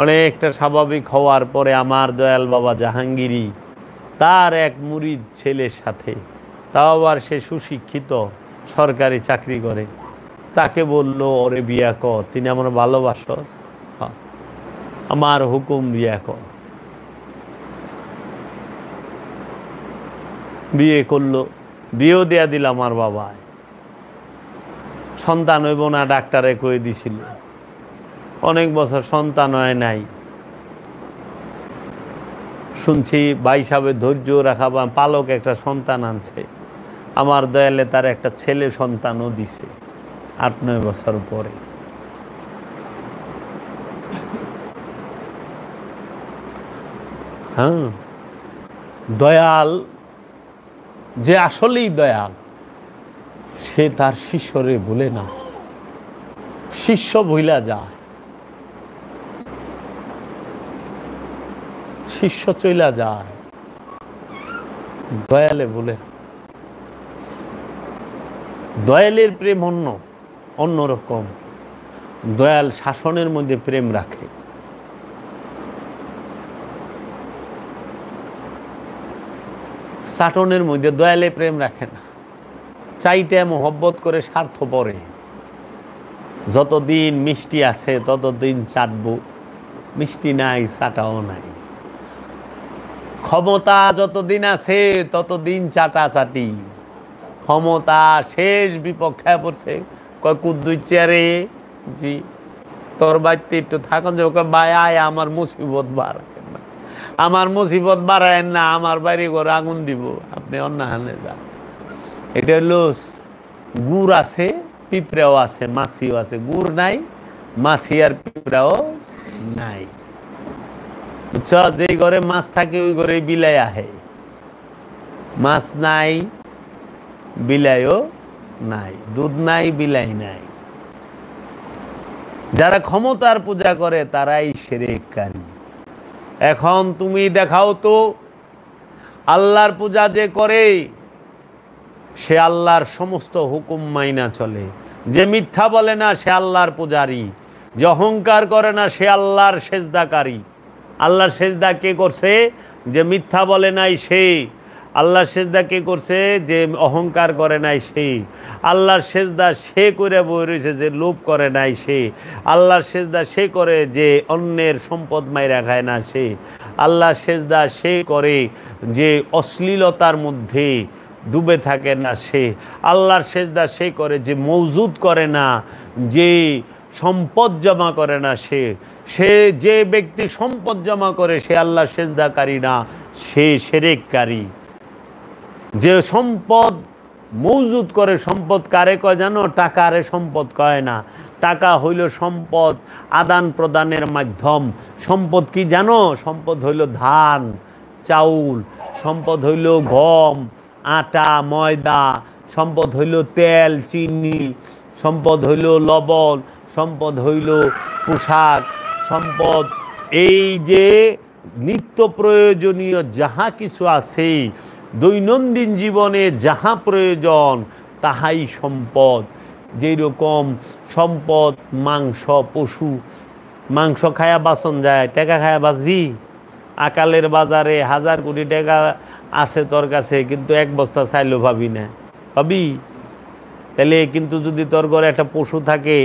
অনেকটা স্বাভাবিক হওয়ার পরে আমার দয়াল বাবা জাহাঙ্গীরি তার এক মুরিদ ছেলের সাথে, তাও আবার সে সুশিক্ষিত, সরকারি চাকরি করে, তাকে বলল, ওরে বিয়া কর, তিনি আমার ভালোবাসস, আমার হুকুম বিয়া কর। বিয়ে করলো, বিয়েও দেয়া দিল আমার বাবা। সন্তান হইব না ডাক্তারে কয়ে দিছিল, অনেক বছর সন্তান হয় নাই। শুনছি ভাই সাহেবের ধৈর্য রাখা, পালক একটা সন্তান আনছে। আমার দয়ালে তার একটা ছেলে সন্তানও দিছে 8-9 বছর পরে। হ্যাঁ, দয়াল যে আসলেই দয়াল, সে তার শিষ্যরে ভুলে না, শিষ্য ভুলা যায়, শিষ্য চইলা যায়, দয়ালে বলে। দয়ালের প্রেম অন্যরকম। দয়াল শাসনের মধ্যে প্রেম রাখে। চাটনের মধ্যে দয়ালে প্রেম রাখে না, চাইতে মহব্বত করে স্বার্থ পরে। যতদিন মিষ্টি আছে ততদিন চাটবো, মিষ্টি নাই চাটাও নাই। ক্ষমতা যতদিন আছে ততদিন চাটাচাটি, ক্ষমতা শেষ বিপক্ষে পড়ছে, কয় কুদ্দুই চেয়ারে, জি তোর বাড়িতে একটু থাকুন যে, ওকে ভাই আয় আমার মুসিবত বাড়ায় না, আমার মুসিবত বাড়ায় না, আমার বাড়ি ঘরে আগুন দিব, আপনি অন্য হানে যান। এটা হলো গুড় আছে, পিঁপড়াও আছে, মাছিও আছে, গুড় নাই, মাছি আর পিঁপড়াও নাই। বুঝছ, যে ঘরে মাছ থাকে ওই ঘরে বিলাই আহে, মাছ নাই বিলাইও নাই, দুধ নাই বিলাই নাই। যারা ক্ষমতার পূজা করে তারাই শিরককারী। এখন তুমি দেখাও তো, আল্লাহর পূজা যে করে সে আল্লাহর সমস্ত হুকুম মাইনা চলে, যে মিথ্যা বলে না সে আল্লাহর পূজারী, যে অহংকার করে না সে আল্লাহর সেজদাকারী। আল্লাহর সেজদা কে করছে? যে মিথ্যা বলে নাই সে। আল্লাহর সেজদা কে করছে? যে অহংকার করে নাই সে। আল্লাহর সেজদা সে করে বই রয়েছে যে লোভ করে নাই সে। আল্লাহর সেজদা সে করে যে অন্যের সম্পদ মাইরা খায় না সে। আল্লাহর সেজদা সে করে যে অশ্লীলতার মধ্যে ডুবে থাকে না সে। আল্লাহর সেজদা সে করে যে মওজুদ করে না, যে সম্পদ জমা করে না সে। সে যে ব্যক্তি সম্পদ জমা করে সে আল্লাহর সেজদাকারী না, সে শিরককারী। যে সম্পদ মওজুদ করে, সম্পদ কারে কয় জানো? টাকারে সম্পদ কয় না। টাকা হইল সম্পদ আদান প্রদানের মাধ্যম। সম্পদ কি জানো? সম্পদ হইল ধান, চাউল, সম্পদ হইল গম, আটা, ময়দা, সম্পদ হইল তেল, চিনি, সম্পদ হইল লবণ, সম্পদ হইল পোশাক, সম্পদ এই যে নিত্য প্রয়োজনীয় যাহা কিছু আছে, দৈনন্দিন জীবনে যাহা প্রয়োজন তাহাই সম্পদ। যেই রকম সম্পদ মাংস, পশু, মাংস খায়া বাঁচন যায়, টাকা খায়া বাঁচবি? আকালের বাজারে 1000 কোটি টাকা আছে তোর কাছে, কিন্তু এক বস্তা চাইলেও ভাবি না, ভাবি? তাহলে কিন্তু যদি তোর ঘরে একটা পশু থাকে,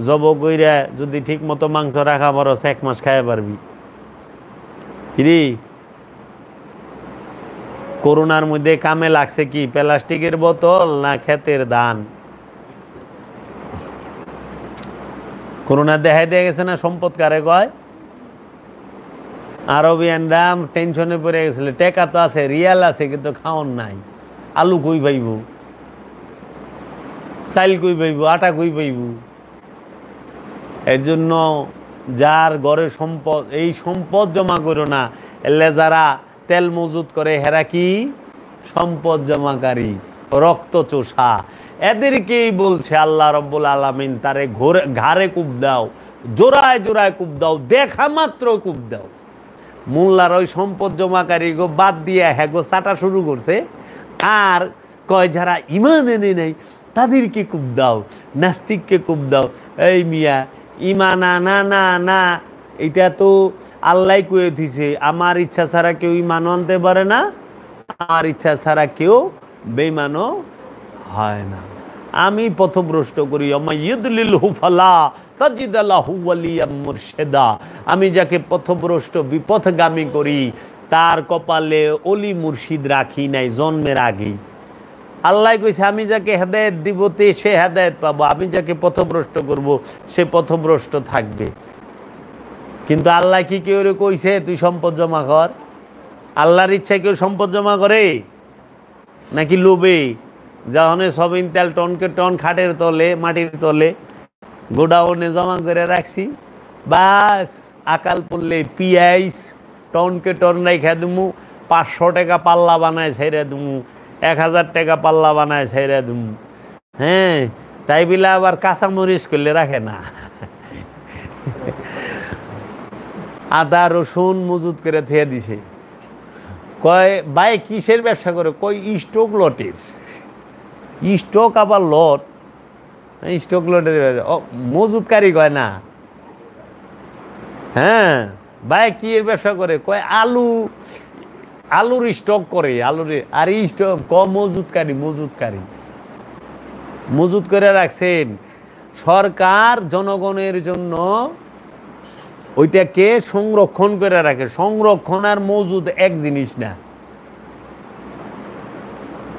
জব কইরা যদি ঠিক মতো মাংস রাখা পারস, 1 মাস খাইয়া পারবি। কিরে, করোনার মধ্যে কামে লাগছে কি? প্লাস্টিকের বোতল না ক্ষেতের ধান? করোনা দেখাই দিয়ে গেছে না সম্পদ কারে কয়? আরবিয়ানরা টেনশনে পড়ে গেছিল, টেকা তো আছে, রিয়াল আছে, কিন্তু খাওয়ান নাই। আলু কই পাইব, চাইল কই পাইব, আটা কই পাইব? এর জন্য যার ঘরে সম্পদ, এই সম্পদ জমা করো না। এলে যারা তেল মজুত করে হেরা কি? সম্পদ জমাকারী, রক্ত চোষা। এদেরকেই বলছে আল্লাহ রব্বুল আলামিন, তারে ঘাড়ে কূপ দাও, জোড়ায় জোড়ায় কূপ দাও, দেখা মাত্র কূপ দাও। মোল্লার ওই সম্পদ জমাকারী গো বাদ দিয়ে হ্যাগো চাটা শুরু করছে। আর কয় যারা ইমান এনে নেই তাদেরকে কূপ দাও, নাস্তিককে কূপ দাও। এই মিয়া, ইমান না না না, এটা তো আল্লাহ কয়ে দিছে, আমার ইচ্ছা ছাড়া কেউ ইমান আনতে পারে না, আমার ইচ্ছা ছাড়া কেউ বেঈমানও হয় না। আমি পথভ্রষ্ট করি, আমি যাকে পথভ্রষ্ট বিপথগামী করি তার কপালে অলি মুর্শিদ রাখি নাই জন্মের আগেই। আল্লাহ কইছে আমি যাকে হেদায়েত দিব তে সে হেদায়েত পাবো, আমি যাকে পথভ্রষ্ট করব সে পথভ্রষ্ট থাকবে। কিন্তু আল্লাহ কি কেউ কইছে তুই সম্পদ জমা কর? আল্লাহর ইচ্ছায় কেউ সম্পদ জমা করে নাকি লোভে? যখন সবিন তেল টনকে টন খাটের তলে, মাটির তলে, গোডাউনে জমা করে রাখছি, বাস আকাল পড়লে পিয়াইস টনকে টন রেখা দিমু, 500 টাকা পাল্লা বানায় ছেড়ে দিমু, 1000 টাকা পাল্লা বানায় ছেড়ে দিমু। হ্যাঁ, তাই বলে আবার কাঁচামরিচ করলে রাখে না, আদা রসুন মজুত করে থুয়ে দিছে। কয় ভাই কিসের ব্যবসা করে? কই স্টক লটের। স্টক আবার লট, স্টক লটের মজুতকারী কয় না। হ্যাঁ ভাই কি এর ব্যবসা করে? কয় আলুর স্টক করে, আলুর। আর স্টক মজুতকারী, মজুত করে রাখছেন। সরকার জনগণের জন্য ওইটাকে সংরক্ষণ করে রাখে। সংরক্ষণ আর মজুদ এক জিনিস না।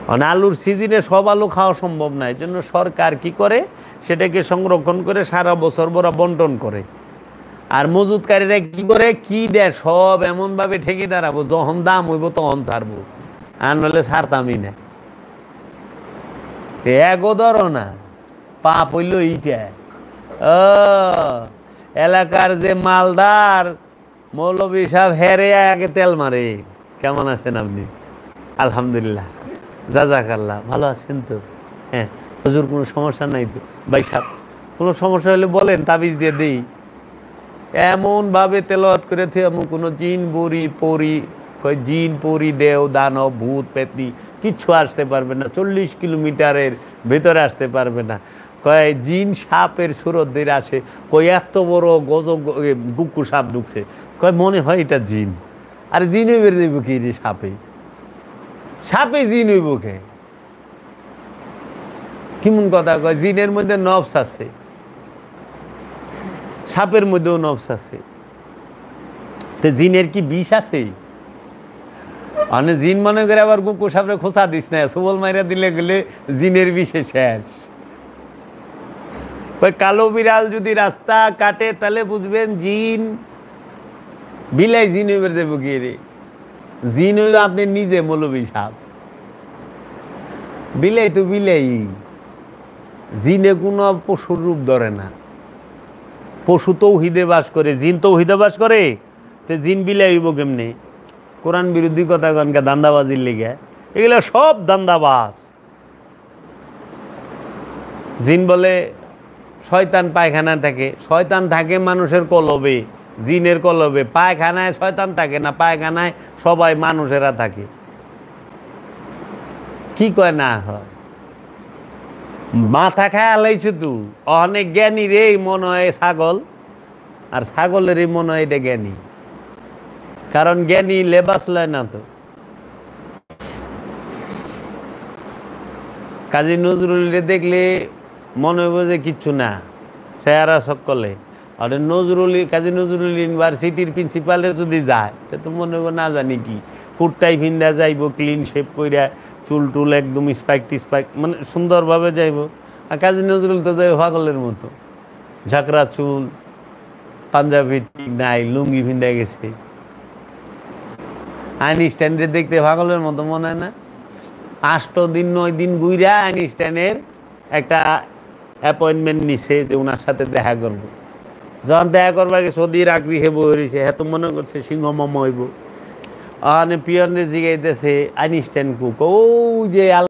মানে আলুর সিজনে সব আলু খাওয়া সম্ভব না, এই জন্য সরকার কি করে, সেটাকে সংরক্ষণ করে সারা বছর ভরা বন্টন করে। আর মজুদকারীরা কি করে, কি দেয় সব এমনভাবে ঠেকে দাঁড়াবো, যখন দাম হইব তখন ছাড়বো, আর নাহলে ছাড়তামই না। এগো ধরো না, পাপ হইল এইটা। ও এলাকার যে মালদার মৌলবী সাহেব হেরে আগে তেল মারে। কেমন আছেন আপনি? আলহামদুলিল্লাহ, জাযাকাল্লাহ, ভালো আছেন তো? হ্যাঁ হুজুর, কোনো সমস্যা নাই তো? ভাই সাহেব কোনো সমস্যা হলে বলেন, তাবিজ দিয়ে দেই। এমনভাবে তেলাওয়াত করে আমি কোনো জিন বুড়ি পরি, কয় জিন পরি দেও দানব ভূত পেতনি কিচ্ছু আসতে পারবে না, 40 কিলোমিটারের ভেতরে আসতে পারবে না। কয় জিন সাপের সুরত দিয়ে আসে, কই এত বড় গুকু সাপ ঢুকছে, কয় মনে হয় এটা জিন। আর জিনে বের দেব কি রে, সাপে সাপে জিন হইব কে? কেমন কথা কয়, জিনের মধ্যে নফস আছে, সাপের মধ্যেও নফস আছে, তো জিনের কি বিষ আছে? মানে জিন মনে করে আবার কুকুর সাপরে খোঁচা দিস না, সুবল মাইরা দিলে গেলে জিনের বিষে শেষ। কালো বিড়াল যদি রাস্তা কাটে তাহলে বুঝবেন জিন। বিলাই জিন হইবে দেব কি রে? জিন হইল আপনি নিজে মৌলবী সাপ। বিলাই তো বিলাই, জিনে কোনো পশুর রূপ ধরে না। পশু তৌহিদে বাস করে, জিন তৌহিদে বাস করে, তো জিন বিলাই হইব কেমনে? কোরআন বিরোধী কথা কনকা, দান্দাবাজির লেগে, এগুলো সব দান্দাবাজ। জিন বলে শয়তান পায়খানা থাকে, শয়তান থাকে মানুষের কলবে, জিনের কলবে। পায়খানায় শয়তান থাকে না, পায়খানায় সবাই মানুষেরা থাকে। কি কয় না হয়, মাথা খায় আলাইছে তু। অনেক জ্ঞানী রে মনে হয় ছাগল, আর ছাগলের মনে হয় এটা জ্ঞানী, কারণ জ্ঞানী লেবাস লয় না তো। কাজী নজরুলের দেখলে মনে হইব যে কিচ্ছু না, চেহারা সকলে। আর কাজী নজরুল ইউনিভার্সিটির প্রিন্সিপালে যদি যায়, তো মনে হইব না জানি কি, কুটটাই ভিন্দা যাইব, ক্লিন শেপ কইরা, চুল টুল একদম স্পাইক টিস্পাইক, মানে সুন্দরভাবে যাইব। আর কাজী নজরুল তো যাই পাগলের মতো, ঝাঁকড়া চুল, পাঞ্জাবি ঠিক নাই, লুঙ্গি ভিন্দা গেছে। আইনস্টাইনরে দেখতে পাগলের মতো মনে হয় না? 8 দিন 9 দিন ঘুরা আইনস্টাইনের একটা অ্যাপয়েন্টমেন্ট নিছে যে ওনার সাথে দেখা করব। যখন দেখা করবার গেছে, সৌদির আগ্রী হেব হয়েছে, এত মনে করছে সিংহ মামা হইব। পিয়নে জিগাইতেছে আইনস্টাইন কুক, ও যে